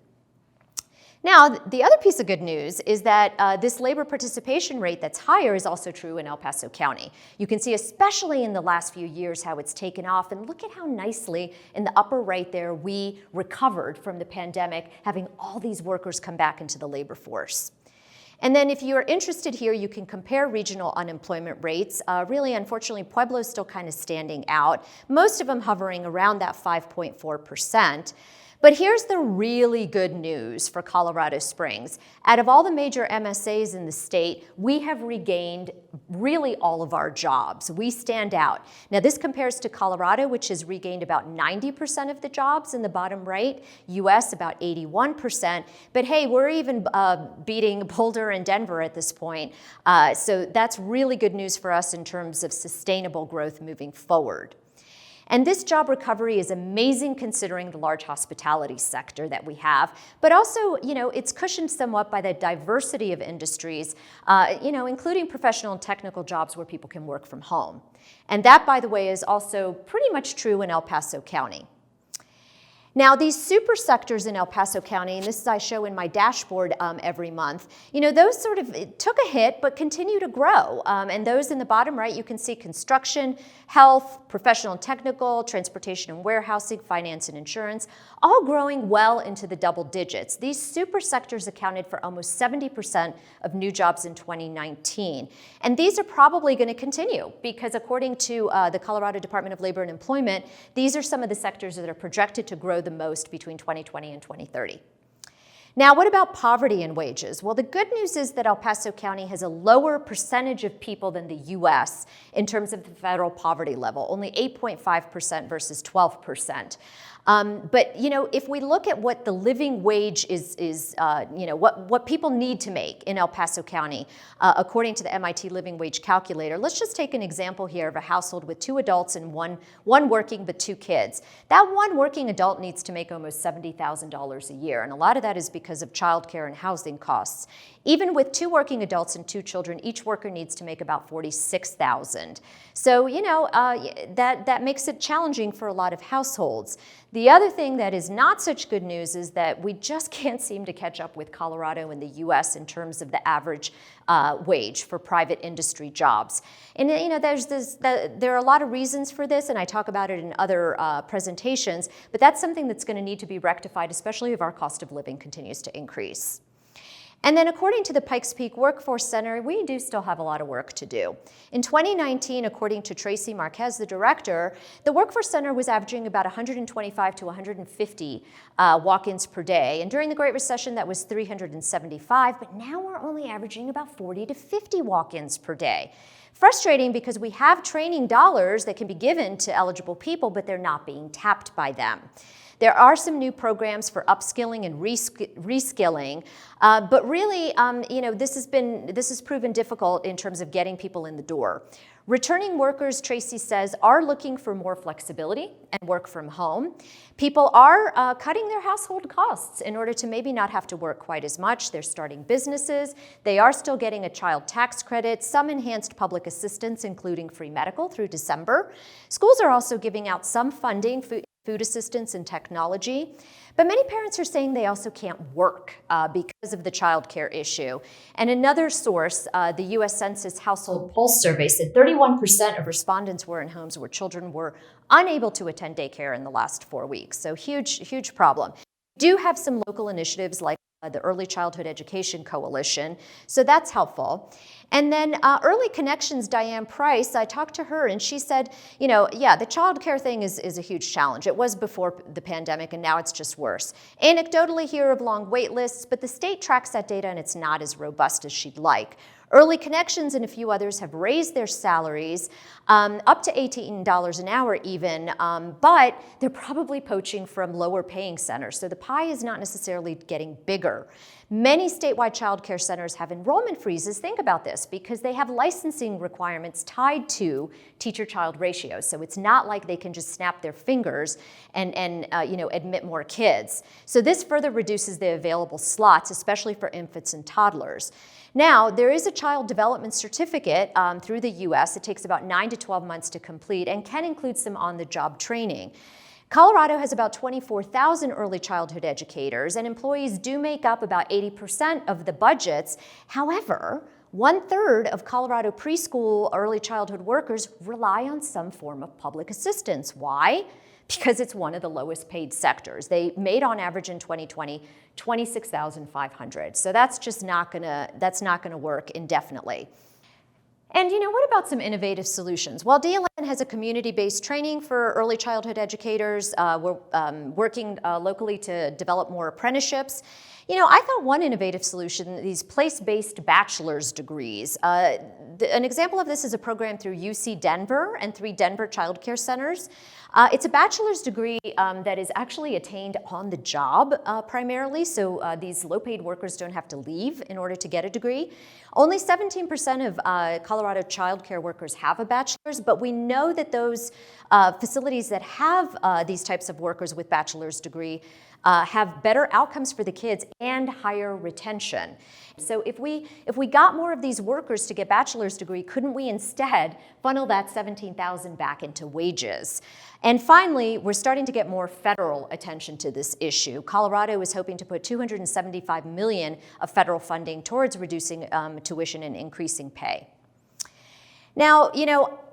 Now, the other piece of good news is that this labor participation rate that's higher is also true in El Paso County. You can see, especially in the last few years, how it's taken off. And look at how nicely in the upper right there we recovered from the pandemic, having all these workers come back into the labor force. And then if you're interested here, you can compare regional unemployment rates. Really, unfortunately, Pueblo's still kind of standing out, most of them hovering around that 5.4%. But here's the really good news for Colorado Springs. Out of all the major MSAs in the state, we have regained really all of our jobs. We stand out. Now, this compares to Colorado, which has regained about 90% of the jobs in the bottom right, US about 81%. But hey, we're even beating Boulder and Denver at this point. So that's really good news for us in terms of sustainable growth moving forward. And this job recovery is amazing considering the large hospitality sector that we have, but also, it's cushioned somewhat by the diversity of industries, including professional and technical jobs where people can work from home. And that, by the way, is also pretty much true in El Paso County. Now, these super sectors in El Paso County, and this I show in my dashboard every month, those sort of took a hit but continue to grow. And those in the bottom right, you can see construction, health, professional and technical, transportation and warehousing, finance and insurance, all growing well into the double digits. These super sectors accounted for almost 70% of new jobs in 2019. And these are probably going to continue because according to the Colorado Department of Labor and Employment, these are some of the sectors that are projected to grow the most between 2020 and 2030. Now, what about poverty and wages? Well, the good news is that El Paso County has a lower percentage of people than the US in terms of the federal poverty level, only 8.5% versus 12%. But if we look at what the living wage is what people need to make in El Paso County, according to the MIT Living Wage Calculator, let's just take an example here of a household with 2 adults and one working but 2 kids. That one working adult needs to make almost $70,000 a year, and a lot of that is because of childcare and housing costs. Even with 2 working adults and 2 children, each worker needs to make about $46,000. So that makes it challenging for a lot of households. The other thing that is not such good news is that we just can't seem to catch up with Colorado and the US in terms of the average wage for private industry jobs. And there are a lot of reasons for this, and I talk about it in other presentations, but that's something that's going to need to be rectified, especially if our cost of living continues to increase. And then according to the Pikes Peak Workforce Center, we do still have a lot of work to do. In 2019, according to Tracy Marquez, the director, the Workforce Center was averaging about 125 to 150 walk-ins per day. And during the Great Recession, that was 375, but now we're only averaging about 40 to 50 walk-ins per day. Frustrating because we have training dollars that can be given to eligible people, but they're not being tapped by them. There are some new programs for upskilling and reskilling, but really, this has proven difficult in terms of getting people in the door. Returning workers, Tracy says, are looking for more flexibility and work from home. People are cutting their household costs in order to maybe not have to work quite as much. They're starting businesses. They are still getting a child tax credit, some enhanced public assistance, including free medical through December. Schools are also giving out some funding, food assistance and technology. But many parents are saying they also can't work because of the child care issue. And another source, the U.S. Census Household Pulse Survey, said 31% of respondents were in homes where children were unable to attend daycare in the last 4 weeks. So huge problem. We do have some local initiatives like the Early Childhood Education Coalition, so that's helpful. And then Early Connections, Diane Price, I talked to her and she said, the child care thing is a huge challenge. It was before the pandemic and now it's just worse. Anecdotally here of long wait lists, but the state tracks that data and it's not as robust as she'd like. Early Connections and a few others have raised their salaries up to $18 an hour even, but they're probably poaching from lower paying centers. So the pie is not necessarily getting bigger. Many statewide child care centers have enrollment freezes. Think about this, because they have licensing requirements tied to teacher-child ratios. So it's not like they can just snap their fingers and admit more kids. So this further reduces the available slots, especially for infants and toddlers. Now, there is a child development certificate through the U.S. It takes about 9 to 12 months to complete and can include some on-the-job training. Colorado has about 24,000 early childhood educators, and employees do make up about 80% of the budgets. However, 1/3 of Colorado preschool early childhood workers rely on some form of public assistance. Why? because it's one of the lowest paid sectors. They made on average in 2020 $26,500. So that's just not gonna work indefinitely. And what about some innovative solutions? Well, DLN has a community-based training for early childhood educators. We're working locally to develop more apprenticeships. I thought one innovative solution, these place-based bachelor's degrees. An example of this is a program through UC Denver and 3 Denver child care centers. It's a bachelor's degree that is actually attained on the job primarily, so these low-paid workers don't have to leave in order to get a degree. Only 17% of Colorado child care workers have a bachelor's, but we know that those facilities that have these types of workers with bachelor's degree have better outcomes for the kids and higher retention. So if we got more of these workers to get bachelor's degree, couldn't we instead funnel that $17,000 back into wages? And finally, we're starting to get more federal attention to this issue. Colorado is hoping to put $275 million of federal funding towards reducing tuition and increasing pay. Now,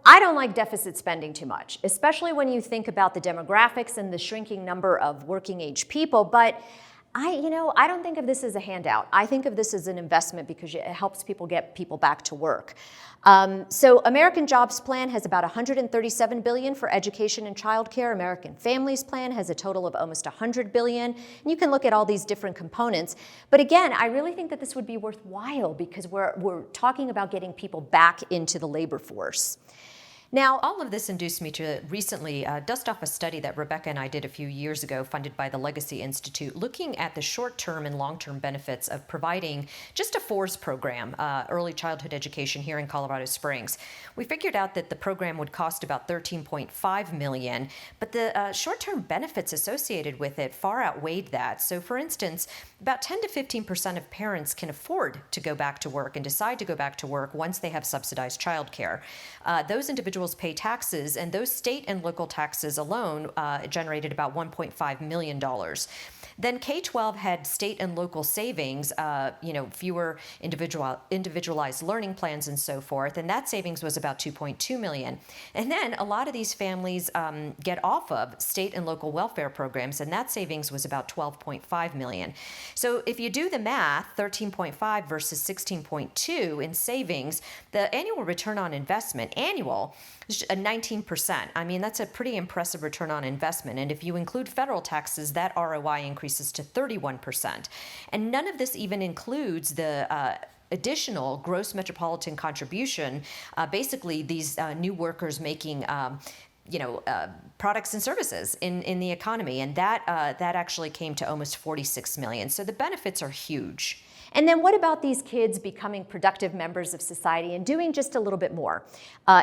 I don't like deficit spending too much, especially when you think about the demographics and the shrinking number of working age people, but I don't think of this as a handout. I think of this as an investment because it helps get people back to work. So American Jobs Plan has about $137 billion for education and childcare. American Families Plan has a total of almost $100 billion. And you can look at all these different components. But again, I really think that this would be worthwhile because we're talking about getting people back into the labor force. Now, all of this induced me to recently dust off a study that Rebecca and I did a few years ago, funded by the Legacy Institute, looking at the short-term and long-term benefits of providing just a FORS program, early childhood education here in Colorado Springs. We figured out that the program would cost about $13.5 million, but the short-term benefits associated with it far outweighed that. So, for instance, about 10 to 15% of parents can afford to go back to work and decide to go back to work once they have subsidized childcare. Those individuals pay taxes, and those state and local taxes alone generated about $1.5 million. Then K-12 had state and local savings, fewer individualized learning plans and so forth, and that savings was about $2.2 million. And then a lot of these families get off of state and local welfare programs, and that savings was about $12.5 million. So if you do the math, 13.5 versus 16.2 in savings, the annual return on investment, is 19%. I mean, that's a pretty impressive return on investment. And if you include federal taxes, that ROI increases to 31%. And none of this even includes the additional gross metropolitan contribution, basically these new workers making products and services in the economy. And that actually came to almost $46 million. So the benefits are huge. And then what about these kids becoming productive members of society and doing just a little bit more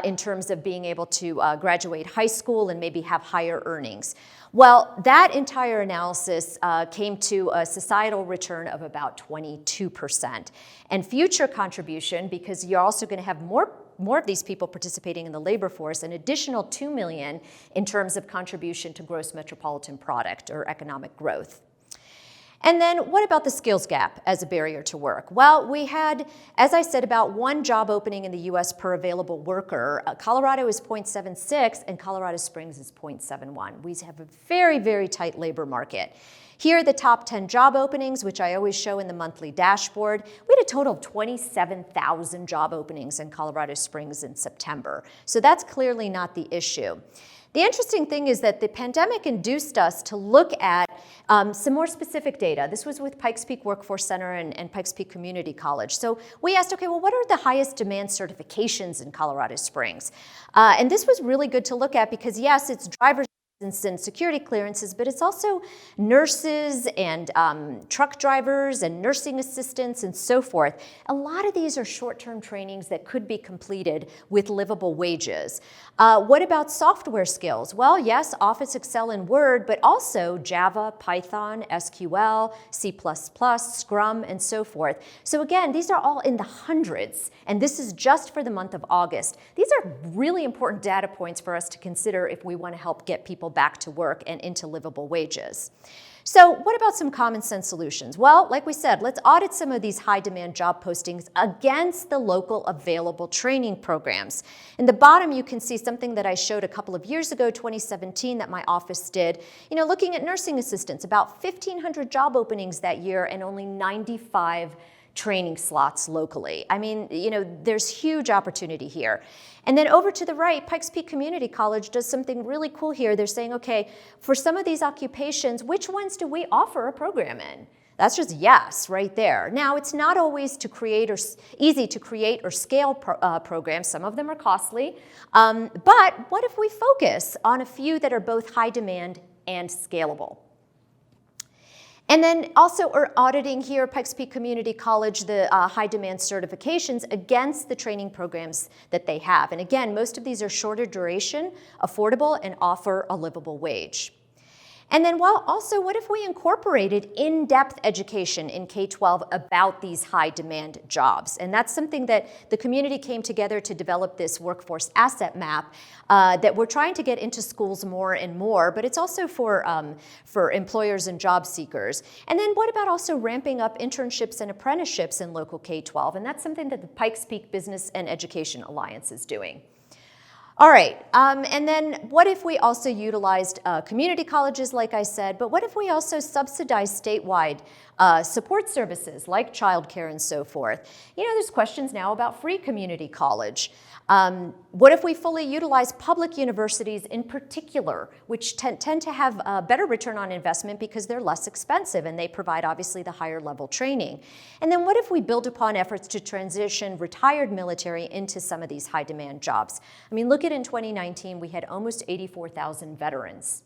in terms of being able to graduate high school and maybe have higher earnings? Well, that entire analysis came to a societal return of about 22%. And future contribution, because you're also going to have more of these people participating in the labor force, an additional $2 million in terms of contribution to gross metropolitan product or economic growth. And then what about the skills gap as a barrier to work? Well, we had, as I said, about 1 job opening in the U.S. per available worker. Colorado is 0.76 and Colorado Springs is 0.71. We have a very, very tight labor market. Here are the top 10 job openings, which I always show in the monthly dashboard. We had a total of 27,000 job openings in Colorado Springs in September. So that's clearly not the issue. The interesting thing is that the pandemic induced us to look at some more specific data. This was with Pikes Peak Workforce Center and Pikes Peak Community College. So we asked, okay, well, what are the highest demand certifications in Colorado Springs? And this was really good to look at because, yes, it's driver's license and security clearances, but it's also nurses and truck drivers and nursing assistants and so forth. A lot of these are short-term trainings that could be completed with livable wages. What about software skills? Well, yes, Office, Excel, and Word, but also Java, Python, SQL, C++, Scrum, and so forth. So again, these are all in the hundreds, and this is just for the month of August. These are really important data points for us to consider if we want to help get people back to work and into livable wages. So what about some common sense solutions? Well, like we said, let's audit some of these high demand job postings against the local available training programs. In the bottom, you can see something that I showed a couple of years ago, 2017, that my office did. Looking at nursing assistants, about 1,500 job openings that year and only 95 training slots locally. I mean, there's huge opportunity here. And then over to the right, Pikes Peak Community College does something really cool here. They're saying, okay, for some of these occupations, which ones do we offer a program in? That's just yes right there. Now, it's not always easy to create or scale programs. Some of them are costly. But what if we focus on a few that are both high demand and scalable? And then also we're auditing here, Pikes Peak Community College, the high demand certifications against the training programs that they have. And again, most of these are shorter duration, affordable, and offer a livable wage. And then what if we incorporated in-depth education in K-12 about these high demand jobs? And that's something that the community came together to develop this workforce asset map that we're trying to get into schools more and more, but it's also for employers and job seekers. And then what about also ramping up internships and apprenticeships in local K-12? And that's something that the Pikes Peak Business and Education Alliance is doing. All right, and then what if we also utilized community colleges, like I said, but what if we also subsidized statewide support services like childcare and so forth? There's questions now about free community college. What if we fully utilize public universities in particular, which tend to have a better return on investment because they're less expensive and they provide obviously the higher level training? And then what if we build upon efforts to transition retired military into some of these high demand jobs? I mean, look at in 2019, we had almost 84,000 veterans.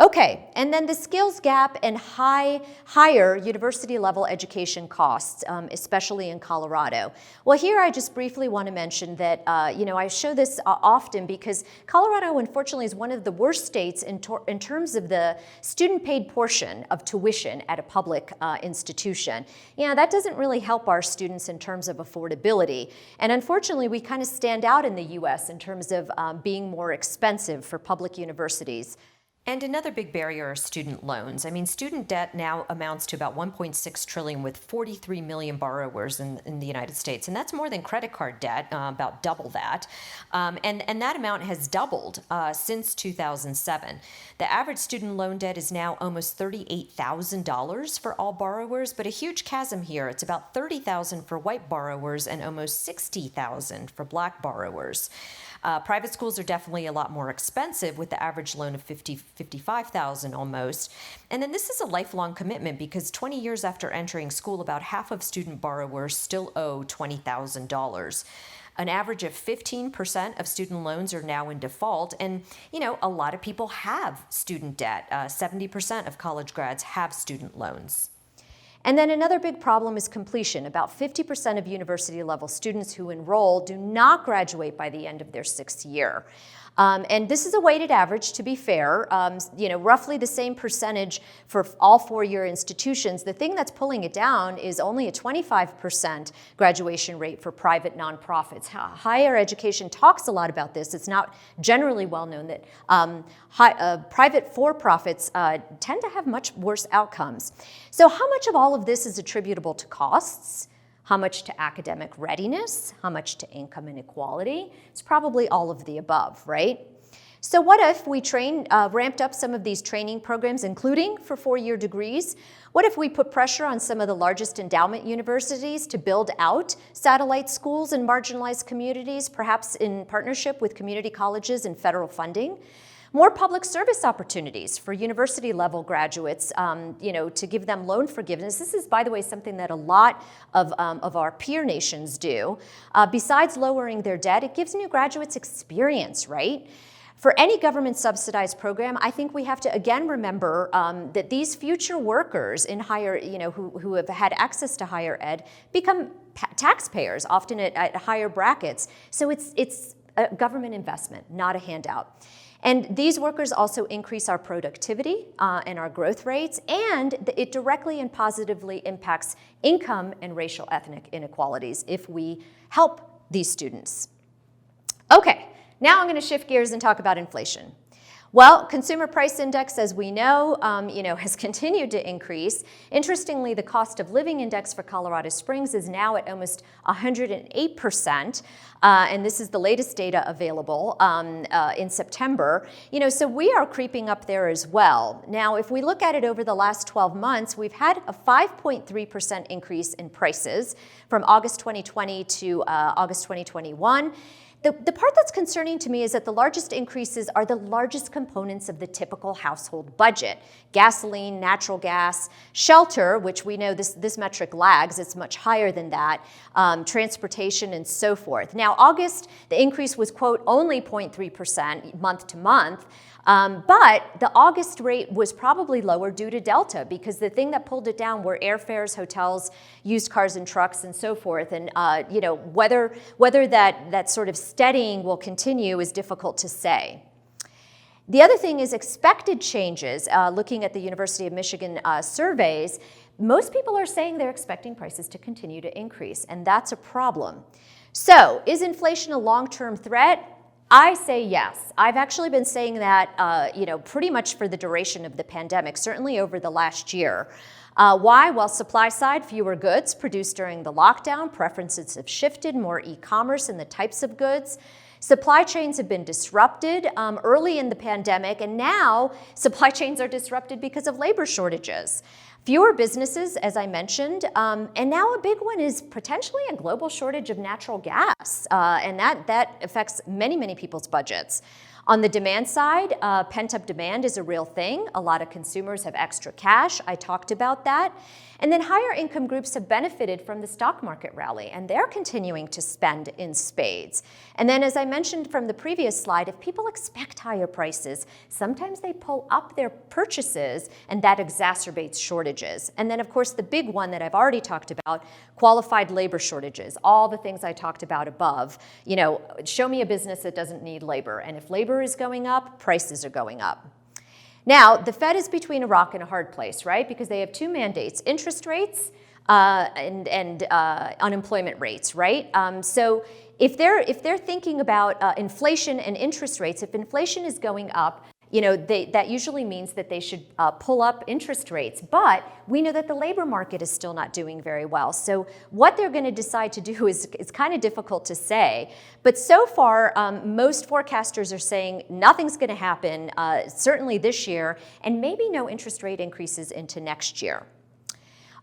Okay, and then the skills gap and higher university level education costs, especially in Colorado. Well, here I just briefly want to mention that, I show this often because Colorado, unfortunately, is one of the worst states in terms of the student paid portion of tuition at a public institution. That doesn't really help our students in terms of affordability. And unfortunately, we kind of stand out in the US in terms of being more expensive for public universities. And another big barrier are student loans. I mean, student debt now amounts to about $1.6 trillion with 43 million borrowers in the United States. And that's more than credit card debt, about double that. And that amount has doubled since 2007. The average student loan debt is now almost $38,000 for all borrowers, but a huge chasm here. It's about $30,000 for white borrowers and almost $60,000 for black borrowers. Private schools are definitely a lot more expensive with the average loan of $55,000 almost. And then this is a lifelong commitment because 20 years after entering school, about half of student borrowers still owe $20,000. An average of 15% of student loans are now in default. And, a lot of people have student debt. 70% of college grads have student loans. And then another big problem is completion. About 50% of university-level students who enroll do not graduate by the end of their 6th year. And this is a weighted average, to be fair, roughly the same percentage for all 4-year institutions. The thing that's pulling it down is only a 25% graduation rate for private nonprofits. Higher education talks a lot about this. It's not generally well known that private for-profits tend to have much worse outcomes. So how much of all of this is attributable to costs? How much to academic readiness? How much to income inequality? It's probably all of the above, right? So what if we ramped up some of these training programs, including for 4-year degrees? What if we put pressure on some of the largest endowment universities to build out satellite schools in marginalized communities, perhaps in partnership with community colleges and federal funding? More public service opportunities for university-level graduates, to give them loan forgiveness. This is, by the way, something that a lot of our peer nations do. Besides lowering their debt, it gives new graduates experience, right? For any government-subsidized program, I think we have to, again, remember that these future workers in higher, who have had access to higher ed, become taxpayers, often at higher brackets. So it's a government investment, not a handout. And these workers also increase our productivity and our growth rates, and it directly and positively impacts income and racial ethnic inequalities if we help these students. Okay, now I'm going to shift gears and talk about inflation. Well, consumer price index, as we know, has continued to increase. Interestingly, the cost of living index for Colorado Springs is now at almost 108%, and this is the latest data available in September. So we are creeping up there as well. Now, if we look at it over the last 12 months, we've had a 5.3% increase in prices from August 2020 to August 2021. The part that's concerning to me is that the largest increases are the largest components of the typical household budget. Gasoline, natural gas, shelter, which we know this metric lags, it's much higher than that, transportation and so forth. Now, August, the increase was, quote, only 0.3% month to month, but the August rate was probably lower due to Delta, because the thing that pulled it down were airfares, hotels, used cars and trucks, and so forth. And whether that sort of steadying will continue is difficult to say. The other thing is expected changes. Looking at the University of Michigan surveys, most people are saying they're expecting prices to continue to increase, and that's a problem. So, is inflation a long-term threat? I say yes. I've actually been saying that, pretty much for the duration of the pandemic, certainly over the last year. Why? Well, supply side, fewer goods produced during the lockdown. Preferences have shifted, more e-commerce in the types of goods. Supply chains have been disrupted early in the pandemic, and now supply chains are disrupted because of labor shortages. Fewer businesses, as I mentioned, and now a big one is potentially a global shortage of natural gas, and that affects many, many people's budgets. On the demand side, pent-up demand is a real thing. A lot of consumers have extra cash. I talked about that. And then higher income groups have benefited from the stock market rally, and they're continuing to spend in spades. And then, as I mentioned from the previous slide, if people expect higher prices, sometimes they pull up their purchases, and that exacerbates shortages. And then, of course, the big one that I've already talked about, qualified labor shortages, all the things I talked about above. Show me a business that doesn't need labor, and if labor is going up, prices are going up. Now, the Fed is between a rock and a hard place, right? Because they have two mandates, interest rates and unemployment rates, right? So if they're thinking about inflation and interest rates, if inflation is going up, that usually means that they should pull up interest rates. But we know that the labor market is still not doing very well. So what they're going to decide to do is kind of difficult to say. But so far, most forecasters are saying nothing's going to happen, certainly this year, and maybe no interest rate increases into next year.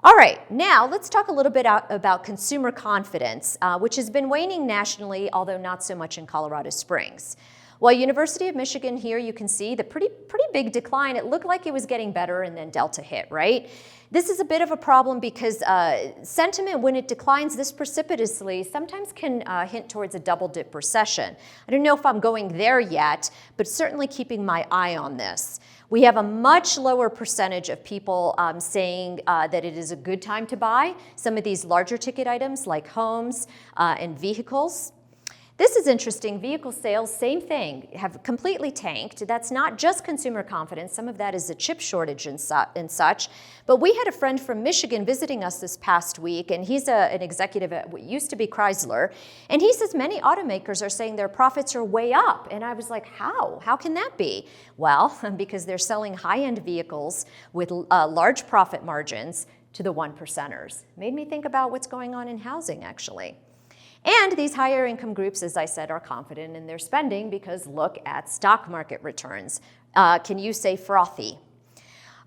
All right, now let's talk a little bit about consumer confidence, which has been waning nationally, although not so much in Colorado Springs. Well, University of Michigan here, you can see the pretty big decline. It looked like it was getting better, and then Delta hit, right? This is a bit of a problem because sentiment, when it declines this precipitously, sometimes can hint towards a double-dip recession. I don't know if I'm going there yet, but certainly keeping my eye on this. We have a much lower percentage of people saying that it is a good time to buy some of these larger ticket items like homes and vehicles. This is interesting. Vehicle sales, same thing, have completely tanked. That's not just consumer confidence. Some of that is a chip shortage and such. But we had a friend from Michigan visiting us this past week, and he's an executive at what used to be Chrysler. And he says many automakers are saying their profits are way up. And I was like, how? How can that be? Well, because they're selling high-end vehicles with large profit margins to the 1%ers. Made me think about what's going on in housing, actually. And these higher income groups, as I said, are confident in their spending because look at stock market returns. Can you say frothy?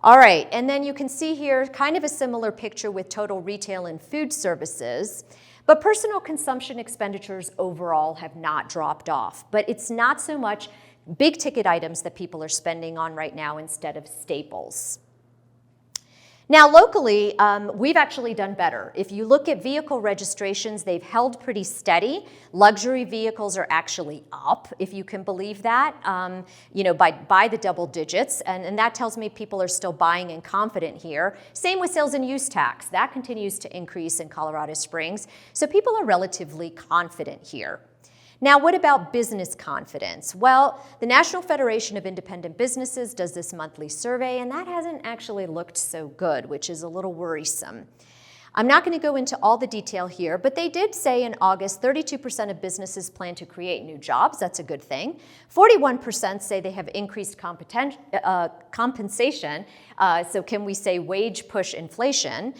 All right, and then you can see here kind of a similar picture with total retail and food services. But personal consumption expenditures overall have not dropped off. But it's not so much big ticket items that people are spending on right now instead of staples. Now, locally, we've actually done better. If you look at vehicle registrations, they've held pretty steady. Luxury vehicles are actually up, if you can believe that, by the double digits. And that tells me people are still buying and confident here. Same with sales and use tax. That continues to increase in Colorado Springs. So people are relatively confident here. Now, what about business confidence? Well, the National Federation of Independent Businesses does this monthly survey, and that hasn't actually looked so good, which is a little worrisome. I'm not going to go into all the detail here, but they did say in August 32% of businesses plan to create new jobs. That's a good thing. 41% say they have increased compensation. So can we say wage push inflation?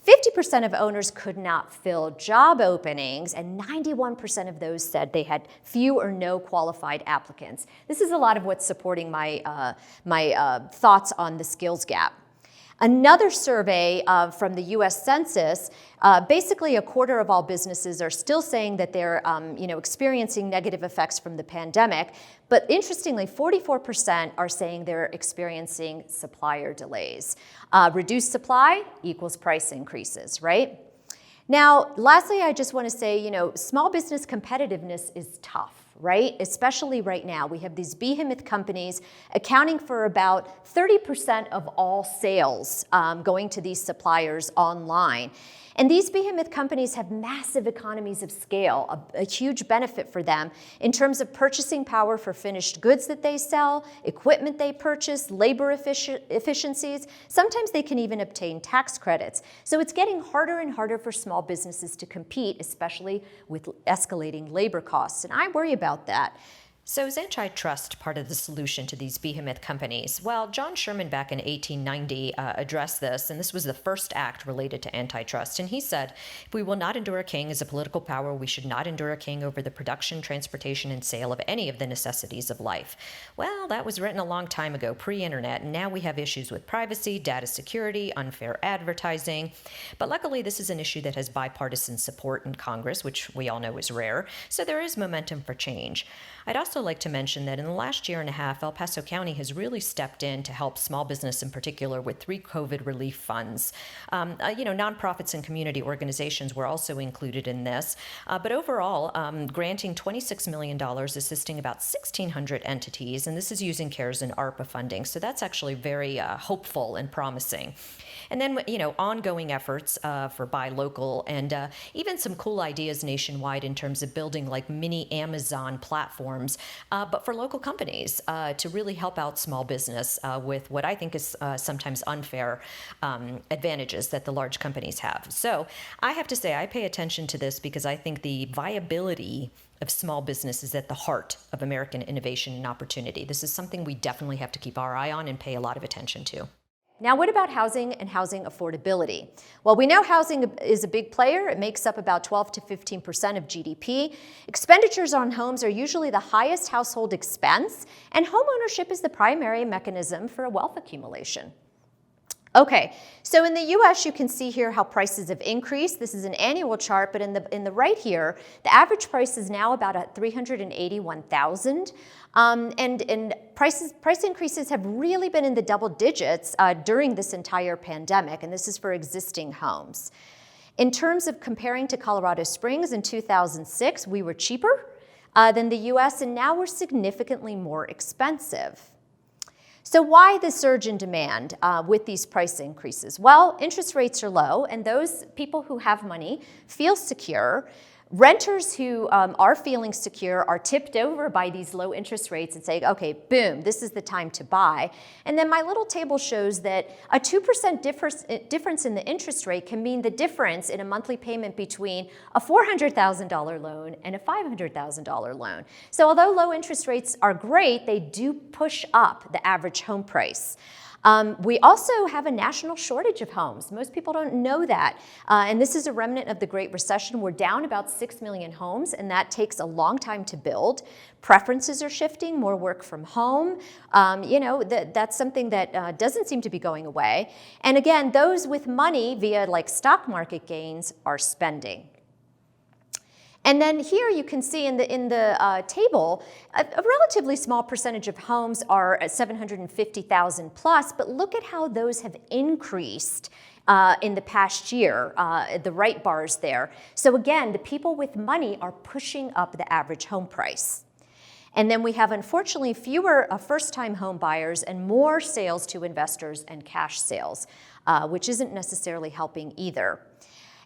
50% of owners could not fill job openings, and 91% of those said they had few or no qualified applicants. This is a lot of what's supporting my thoughts on the skills gap. Another survey from the U.S. Census, basically a quarter of all businesses are still saying that they're experiencing negative effects from the pandemic. But interestingly, 44% are saying they're experiencing supplier delays. Reduced supply equals price increases, right? Now, lastly, I just want to say, small business competitiveness is tough, right? Especially right now. We have these behemoth companies accounting for about 30% of all sales going to these suppliers online. And these behemoth companies have massive economies of scale, a huge benefit for them in terms of purchasing power for finished goods that they sell, equipment they purchase, labor efficiencies. Sometimes they can even obtain tax credits. So it's getting harder and harder for small businesses to compete, especially with escalating labor costs. And I worry about that. So is antitrust part of the solution to these behemoth companies? Well, John Sherman back in 1890 addressed this, and this was the first act related to antitrust. And he said, if we will not endure a king as a political power, we should not endure a king over the production, transportation, and sale of any of the necessities of life. Well, that was written a long time ago, pre-internet, and now we have issues with privacy, data security, unfair advertising. But luckily, this is an issue that has bipartisan support in Congress, which we all know is rare. So there is momentum for change. I'd also like to mention that in the last year and a half, El Paso County has really stepped in to help small business in particular with 3 COVID relief funds. Nonprofits and community organizations were also included in this. But overall, granting $26 million, assisting about 1,600 entities, and this is using CARES and ARPA funding. So that's actually very hopeful and promising. And then, ongoing efforts for buy local and even some cool ideas nationwide in terms of building like mini Amazon platforms, but for local companies to really help out small business with what I think is sometimes unfair advantages that the large companies have. So I have to say I pay attention to this because I think the viability of small business is at the heart of American innovation and opportunity. This is something we definitely have to keep our eye on and pay a lot of attention to. Now, what about housing and housing affordability? Well, we know housing is a big player. It makes up about 12 to 15% of GDP. Expenditures on homes are usually the highest household expense, and homeownership is the primary mechanism for wealth accumulation. Okay, so in the U.S., you can see here how prices have increased. This is an annual chart, but in the right here, the average price is now about at $381,000. And price increases have really been in the double digits during this entire pandemic, and this is for existing homes. In terms of comparing to Colorado Springs in 2006, we were cheaper than the U.S., and now we're significantly more expensive. So why the surge in demand with these price increases? Well, interest rates are low, and those people who have money feel secure. Renters who are feeling secure are tipped over by these low interest rates and say, okay, boom, this is the time to buy. And then my little table shows that a 2% difference in the interest rate can mean the difference in a monthly payment between a $400,000 loan and a $500,000 loan. So although low interest rates are great, they do push up the average home price. We also have a national shortage of homes. Most people don't know that. And this is a remnant of the Great Recession. We're down about 6 million homes, and that takes a long time to build. Preferences are shifting, more work from home. That's something that doesn't seem to be going away. And again, those with money via like stock market gains are spending. And then here you can see in the table, a relatively small percentage of homes are at 750,000 plus, but look at how those have increased in the past year, the right bars there. So again, the people with money are pushing up the average home price. And then we have, unfortunately, fewer first-time home buyers and more sales to investors and cash sales, which isn't necessarily helping either.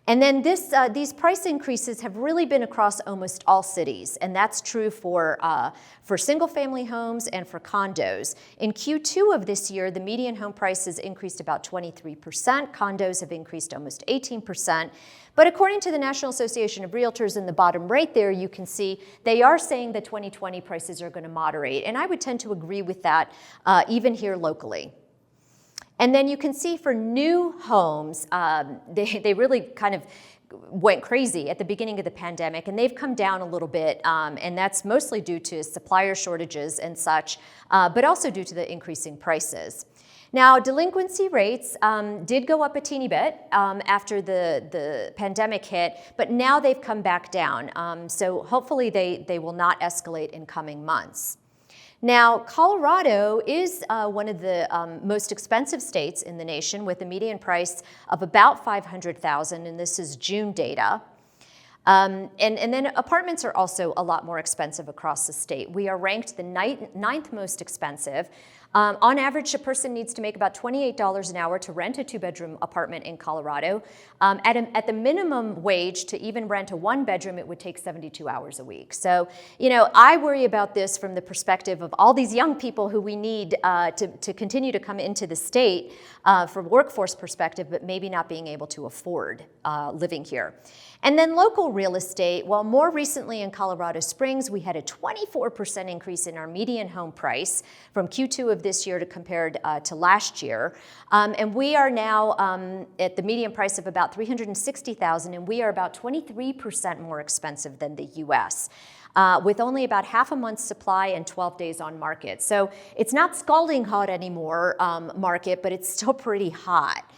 And then these price increases have really been across almost all cities, and that's true for single-family homes and for condos. In Q2 of this year, the median home prices increased about 23%. Condos have increased almost 18%. But according to the National Association of Realtors in the bottom right there, you can see they are saying that 2020 prices are going to moderate, and I would tend to agree with that even here locally. And then you can see for new homes, they really kind of went crazy at the beginning of the pandemic, and they've come down a little bit, and that's mostly due to supplier shortages and such, but also due to the increasing prices. Now, delinquency rates did go up a teeny bit after the pandemic hit, but now they've come back down. So hopefully they will not escalate in coming months. Now, Colorado is one of the most expensive states in the nation with a median price of about $500,000, and this is June data. And then apartments are also a lot more expensive across the state. We are ranked the ninth most expensive. On average, a person needs to make about $28 an hour to rent a two-bedroom apartment in Colorado. At the minimum wage to even rent a one-bedroom, it would take 72 hours a week. So, I worry about this from the perspective of all these young people who we need to continue to come into the state from a workforce perspective, but maybe not being able to afford living here. And then local real estate, well, more recently in Colorado Springs, we had a 24% increase in our median home price from Q2 of this year to compared to last year. And we are now at the median price of about $360,000, and we are about 23% more expensive than the US. With only about half a month's supply and 12 days on market. So it's not scalding hot anymore, market, but it's still pretty hot.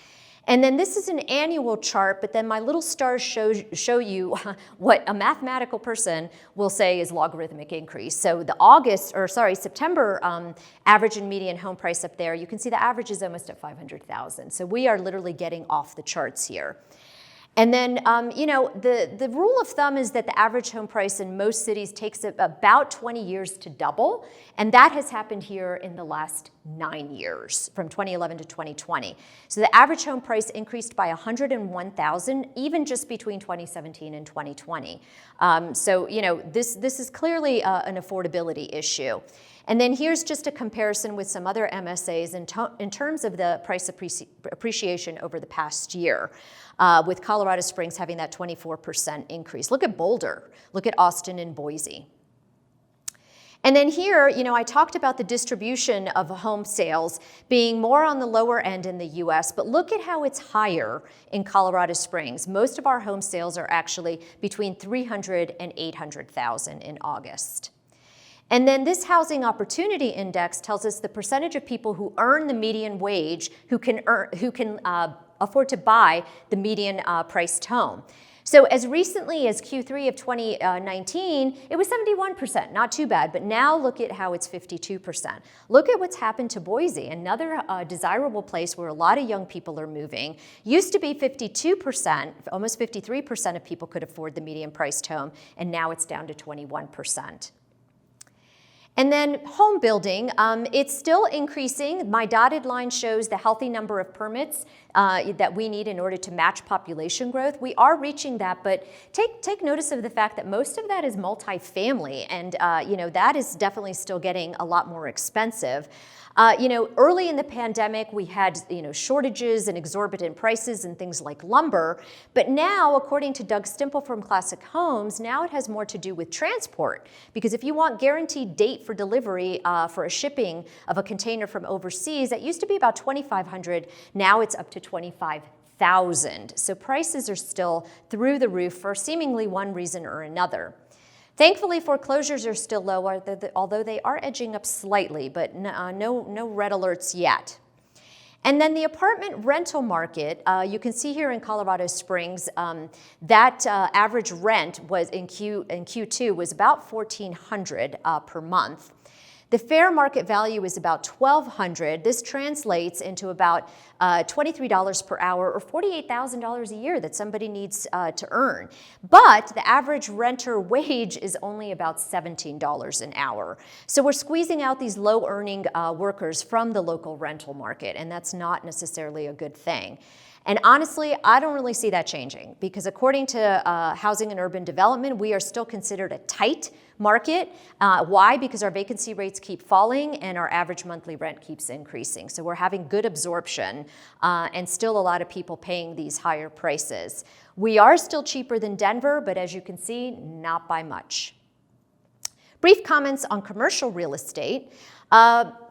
And then this is an annual chart, but then my little stars show you what a mathematical person will say is logarithmic increase. So the September average and median home price up there, you can see the average is almost at $500,000. So we are literally getting off the charts here. And then, the rule of thumb is that the average home price in most cities takes about 20 years to double, and that has happened here in the last 9 years, from 2011 to 2020. So the average home price increased by $101,000, even just between 2017 and 2020. This is clearly an affordability issue. And then here's just a comparison with some other MSAs in terms of the price appreciation over the past year, with Colorado Springs having that 24% increase. Look at Boulder, look at Austin and Boise. And then here, I talked about the distribution of home sales being more on the lower end in the US, but look at how it's higher in Colorado Springs. Most of our home sales are actually between 300 and 800,000 in August. And then this Housing Opportunity Index tells us the percentage of people who earn the median wage who can afford to buy the median priced home. So as recently as Q3 of 2019, it was 71%, not too bad, but now look at how it's 52%. Look at what's happened to Boise, another desirable place where a lot of young people are moving. Used to be 52%, almost 53% of people could afford the median priced home, and now it's down to 21%. And then home building, it's still increasing. My dotted line shows the healthy number of permits that we need in order to match population growth. We are reaching that, but take notice of the fact that most of that is multifamily, and that is definitely still getting a lot more expensive. Early in the pandemic, we had shortages and exorbitant prices and things like lumber. But now, according to Doug Stimple from Classic Homes, now it has more to do with transport. Because if you want guaranteed date for delivery for a shipping of a container from overseas, that used to be about $2,500. Now it's up to $25,000. So prices are still through the roof for seemingly one reason or another. Thankfully, foreclosures are still low, although they are edging up slightly, but no red alerts yet. And then the apartment rental market, you can see here in Colorado Springs, that average rent was in Q2 was about $1,400 per month. The fair market value is about $1,200. This translates into about $23 per hour or $48,000 a year that somebody needs to earn. But the average renter wage is only about $17 an hour. So we're squeezing out these low-earning workers from the local rental market, and that's not necessarily a good thing. And honestly, I don't really see that changing because according to Housing and Urban Development, we are still considered a tight market. Why? Because our vacancy rates keep falling and our average monthly rent keeps increasing. So we're having good absorption and still a lot of people paying these higher prices. We are still cheaper than Denver, but as you can see, not by much. Brief comments on commercial real estate.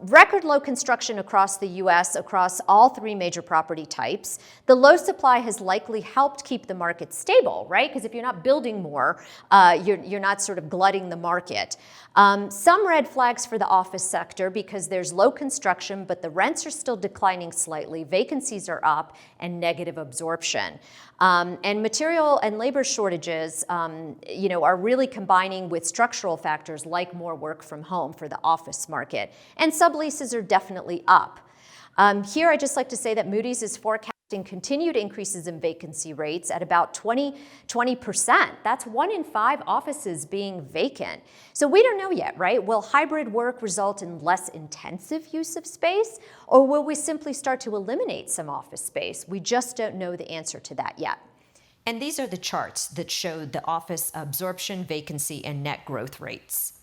Record low construction across the U.S. across all three major property types. The low supply has likely helped keep the market stable, right? Because if you're not building more, you're not sort of glutting the market. Some red flags for the office sector because there's low construction, but the rents are still declining slightly, vacancies are up, and negative absorption. And material and labor shortages, are really combining with structural factors like more work from home for the office market. And subleases are definitely up. Here, I'd just like to say that Moody's is forecasting continued increases in vacancy rates at about 20%. That's 1 in 5 offices being vacant. So we don't know yet, right? Will hybrid work result in less intensive use of space, or will we simply start to eliminate some office space? We just don't know the answer to that yet. And these are the charts that show the office absorption, vacancy, and net growth rates.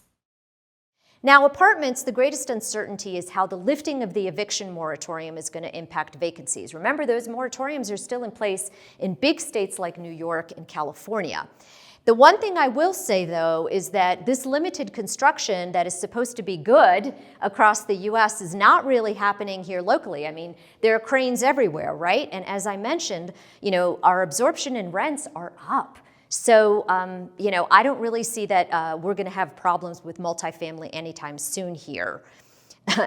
Now, apartments, the greatest uncertainty is how the lifting of the eviction moratorium is going to impact vacancies. Remember, those moratoriums are still in place in big states like New York and California. The one thing I will say, though, is that this limited construction that is supposed to be good across the U.S. is not really happening here locally. I mean, there are cranes everywhere, right? And as I mentioned, our absorption and rents are up. So, I don't really see that we're going to have problems with multifamily anytime soon here,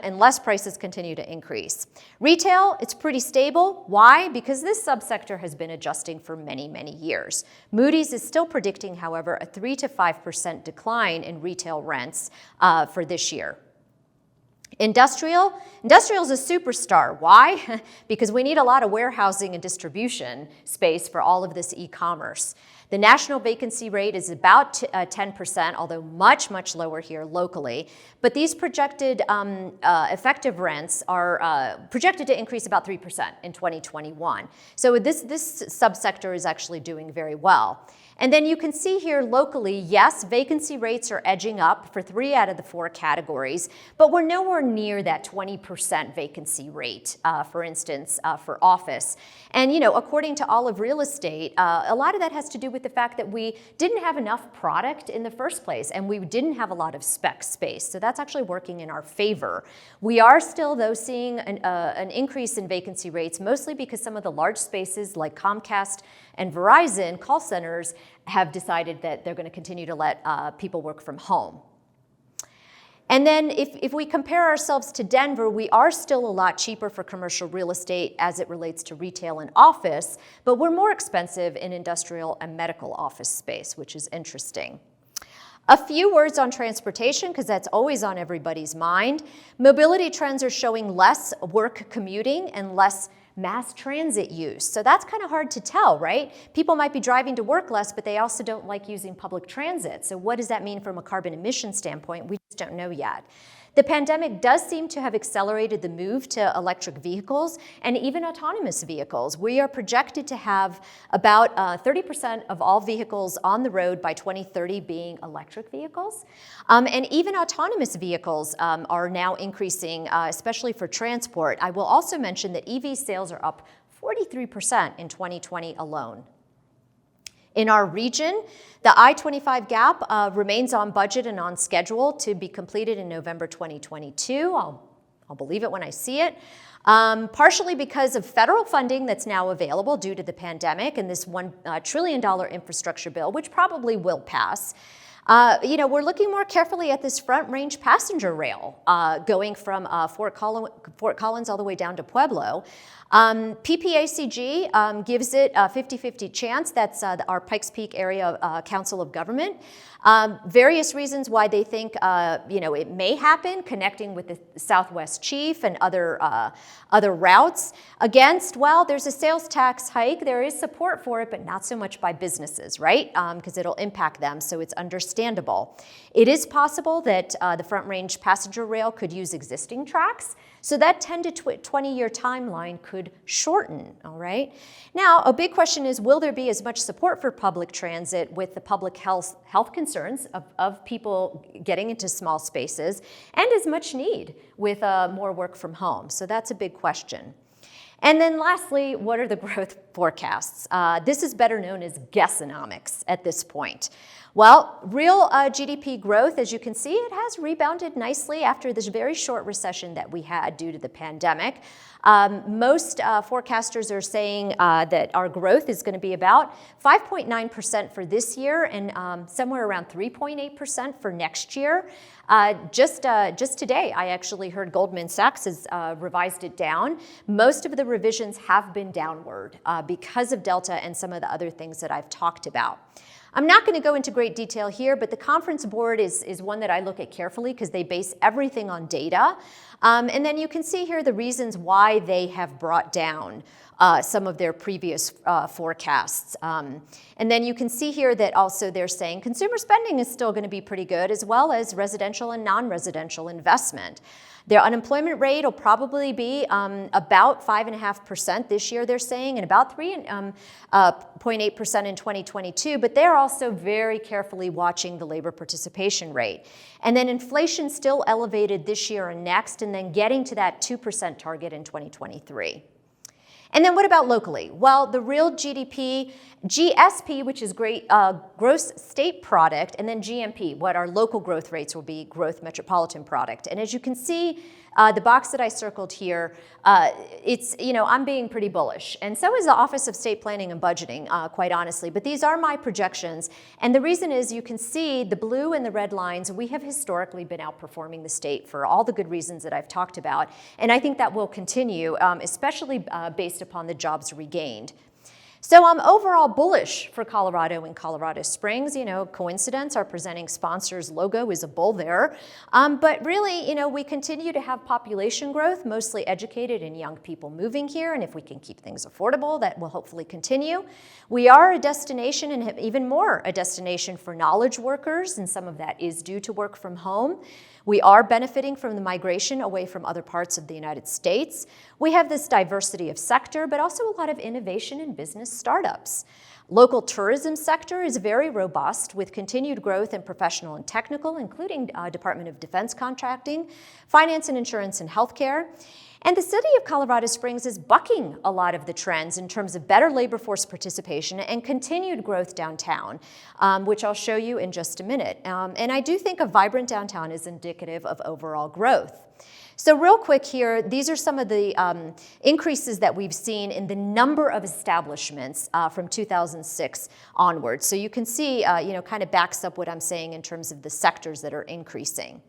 unless prices continue to increase. Retail, it's pretty stable. Why? Because this subsector has been adjusting for many, many years. Moody's is still predicting, however, a 3 to 5% decline in retail rents for this year. Industrial is a superstar. Why? Because we need a lot of warehousing and distribution space for all of this e-commerce. The national vacancy rate is about 10%, although much, much lower here locally. But these projected effective rents are projected to increase about 3% in 2021. So this subsector is actually doing very well. And then you can see here locally, yes, vacancy rates are edging up for 3 out of the 4 categories, but we're nowhere near that 20% vacancy rate, for instance, for office. And, according to All of Real Estate, a lot of that has to do with the fact that we didn't have enough product in the first place, and we didn't have a lot of spec space. So that's actually working in our favor. We are still, though, seeing an increase in vacancy rates, mostly because some of the large spaces like Comcast and Verizon call centers have decided that they're going to continue to let people work from home. And then if we compare ourselves to Denver, we are still a lot cheaper for commercial real estate as it relates to retail and office, but we're more expensive in industrial and medical office space, which is interesting. A few words on transportation, because that's always on everybody's mind. Mobility trends are showing less work commuting and less mass transit use. So that's kind of hard to tell, right? People might be driving to work less, but they also don't like using public transit. So what does that mean from a carbon emission standpoint? We just don't know yet. The pandemic does seem to have accelerated the move to electric vehicles and even autonomous vehicles. We are projected to have about 30% of all vehicles on the road by 2030 being electric vehicles. And even autonomous vehicles are now increasing, especially for transport. I will also mention that EV sales are up 43% in 2020 alone. In our region, the I-25 gap remains on budget and on schedule to be completed in November 2022. I'll believe it when I see it. Partially because of federal funding that's now available due to the pandemic and this $1 trillion infrastructure bill, which probably will pass. We're looking more carefully at this Front Range passenger rail going from Fort Collins all the way down to Pueblo. PPACG gives it a 50-50 chance. That's our Pikes Peak Area Council of Government. Various reasons why they think it may happen, connecting with the Southwest Chief and other routes. Against, well, there's a sales tax hike. There is support for it, but not so much by businesses, right? Because it'll impact them, so it's understandable. It is possible that the Front Range passenger rail could use existing tracks. So that 10 to 20-year timeline could shorten, all right? Now, a big question is, will there be as much support for public transit with the public health concerns of people getting into small spaces, and as much need with more work from home? So that's a big question. And then lastly, what are the growth forecasts? This is better known as guessonomics at this point. Well, real GDP growth, as you can see, it has rebounded nicely after this very short recession that we had due to the pandemic. Most forecasters are saying that our growth is going to be about 5.9% for this year and somewhere around 3.8% for next year. Just today, I actually heard Goldman Sachs has revised it down. Most of the revisions have been downward because of Delta and some of the other things that I've talked about. I'm not going to go into great detail here, but the Conference Board is one that I look at carefully because they base everything on data. And then you can see here the reasons why they have brought down some of their previous forecasts. And then you can see here that also they're saying consumer spending is still going to be pretty good, as well as residential and non-residential investment. Their unemployment rate will probably be about 5.5% this year, they're saying, and about 3.8% in 2022. But they're also very carefully watching the labor participation rate. And then inflation still elevated this year and next, and then getting to that 2% target in 2023. And then what about locally? Well, the real GDP, GSP, which is gross state product, and then GMP, what our local growth rates will be, growth metropolitan product. And as you can see, the box that I circled here, it's, I'm being pretty bullish. And so is the Office of State Planning and Budgeting, quite honestly. But these are my projections. And the reason is you can see the blue and the red lines, we have historically been outperforming the state for all the good reasons that I've talked about. And I think that will continue, especially based upon the jobs regained. So I'm overall bullish for Colorado and Colorado Springs. Coincidence, our presenting sponsor's logo is a bull there. But really, we continue to have population growth, mostly educated and young people moving here. And if we can keep things affordable, that will hopefully continue. We are a destination, and even more a destination for knowledge workers, and some of that is due to work from home. We are benefiting from the migration away from other parts of the United States. We have this diversity of sector, but also a lot of innovation in business startups. Local tourism sector is very robust with continued growth in professional and technical, including Department of Defense contracting, finance and insurance and healthcare. And the city of Colorado Springs is bucking a lot of the trends in terms of better labor force participation and continued growth downtown, which I'll show you in just a minute. And I do think a vibrant downtown is indicative of overall growth. So real quick here, these are some of the increases that we've seen in the number of establishments from 2006 onwards. So you can see, kind of backs up what I'm saying in terms of the sectors that are increasing.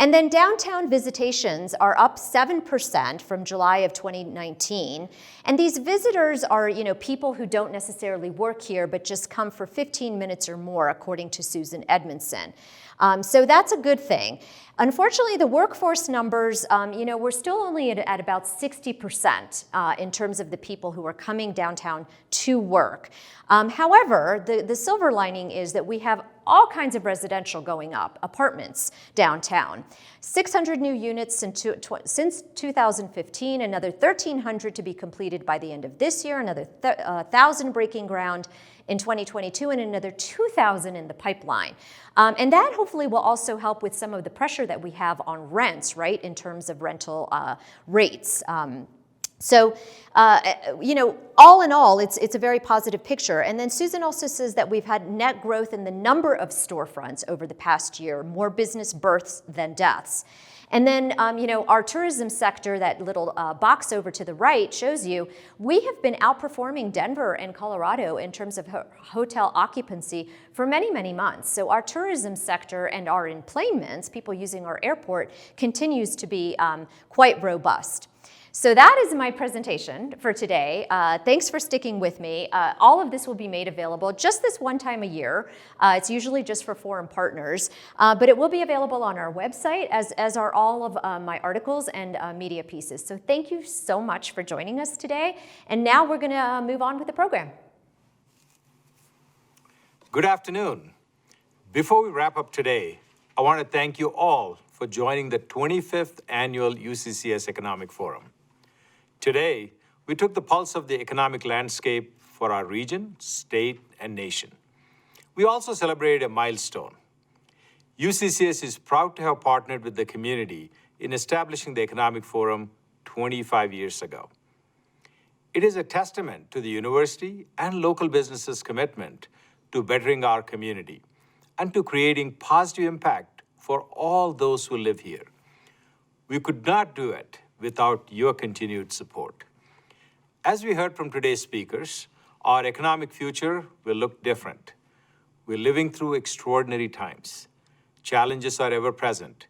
And then downtown visitations are up 7% from July of 2019. And these visitors are, people who don't necessarily work here, but just come for 15 minutes or more, according to Susan Edmondson. So that's a good thing. Unfortunately, the workforce numbers, we're still only at about 60% in terms of the people who are coming downtown to work. However, the silver lining is that we have all kinds of residential going up, apartments downtown. 600 new units since 2015, another 1,300 to be completed by the end of this year, another 1,000 breaking ground in 2022, and another 2,000 in the pipeline. And that hopefully will also help with some of the pressure that we have on rents, right, in terms of rental rates. So, all in all, it's a very positive picture. And then Susan also says that we've had net growth in the number of storefronts over the past year, more business births than deaths. And then, our tourism sector, that little box over to the right shows you, we have been outperforming Denver and Colorado in terms of hotel occupancy for many, many months. So our tourism sector and our enplanements, people using our airport, continues to be quite robust. So that is my presentation for today. Thanks for sticking with me. All of this will be made available just this one time a year. It's usually just for forum partners, but it will be available on our website, as are all of my articles and media pieces. So thank you so much for joining us today. And now we're going to move on with the program. Good afternoon. Before we wrap up today, I want to thank you all for joining the 25th Annual UCCS Economic Forum. Today, we took the pulse of the economic landscape for our region, state, and nation. We also celebrated a milestone. UCCS is proud to have partnered with the community in establishing the Economic Forum 25 years ago. It is a testament to the university and local businesses' commitment to bettering our community and to creating positive impact for all those who live here. We could not do it without your continued support. As we heard from today's speakers, our economic future will look different. We're living through extraordinary times. Challenges are ever present.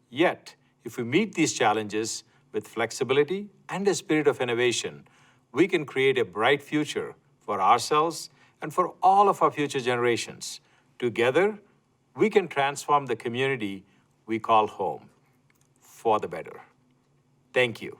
Yet, if we meet these challenges with flexibility and a spirit of innovation, we can create a bright future for ourselves and for all of our future generations. Together, we can transform the community we call home for the better. Thank you.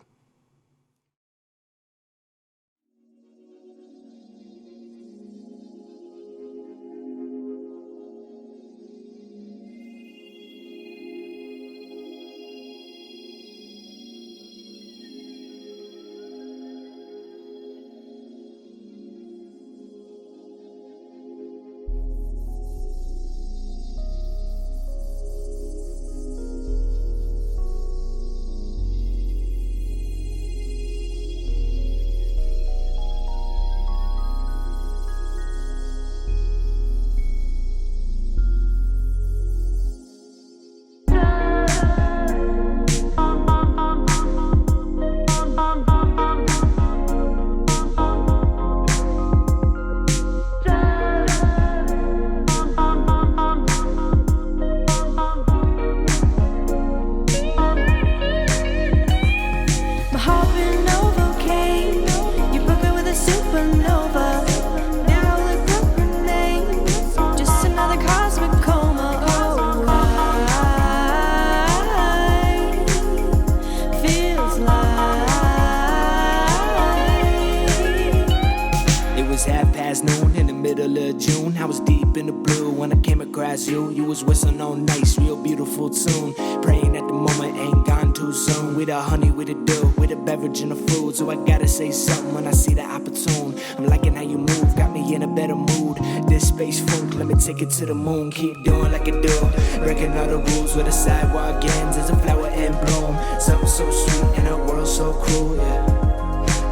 You was whistling on nice, real beautiful tune. Praying that the moment ain't gone too soon. With a honey, with a dough, with a beverage and a food. So I gotta say something when I see the opportune. I'm liking how you move, got me in a better mood. This space funk, let me take it to the moon. Keep doing like I do, breaking all the rules where the sidewalk ends. There's a flower in bloom, something so sweet in a world so cruel, yeah.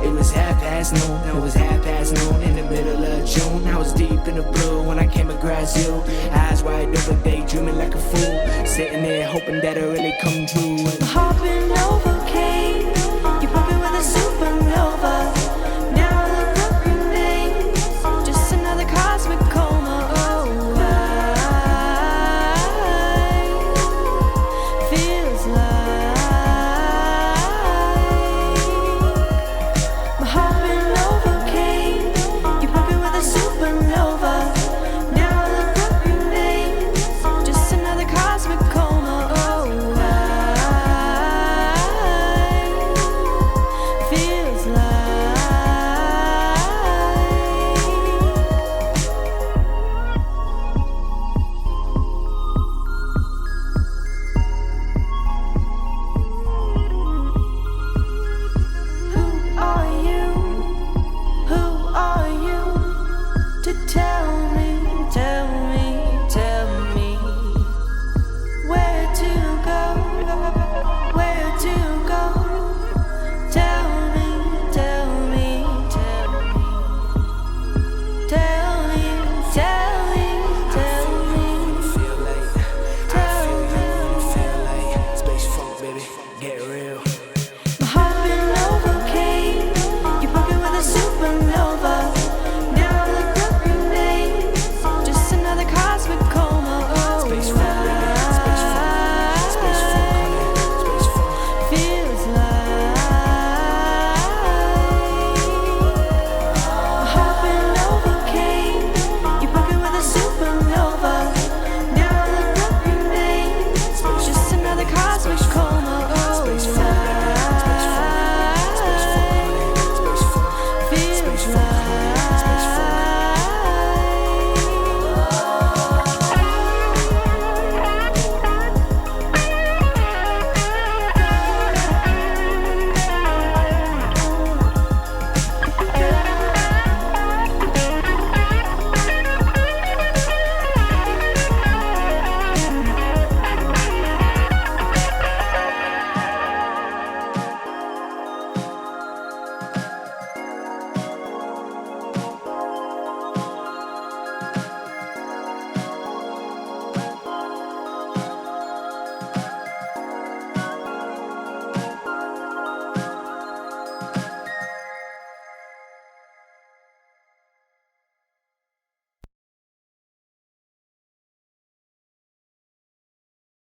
It was half-past noon in the middle of June. I was deep in the blue when I came across you. Eyes wide open, daydreaming like a fool. Sitting there hoping that it really come true.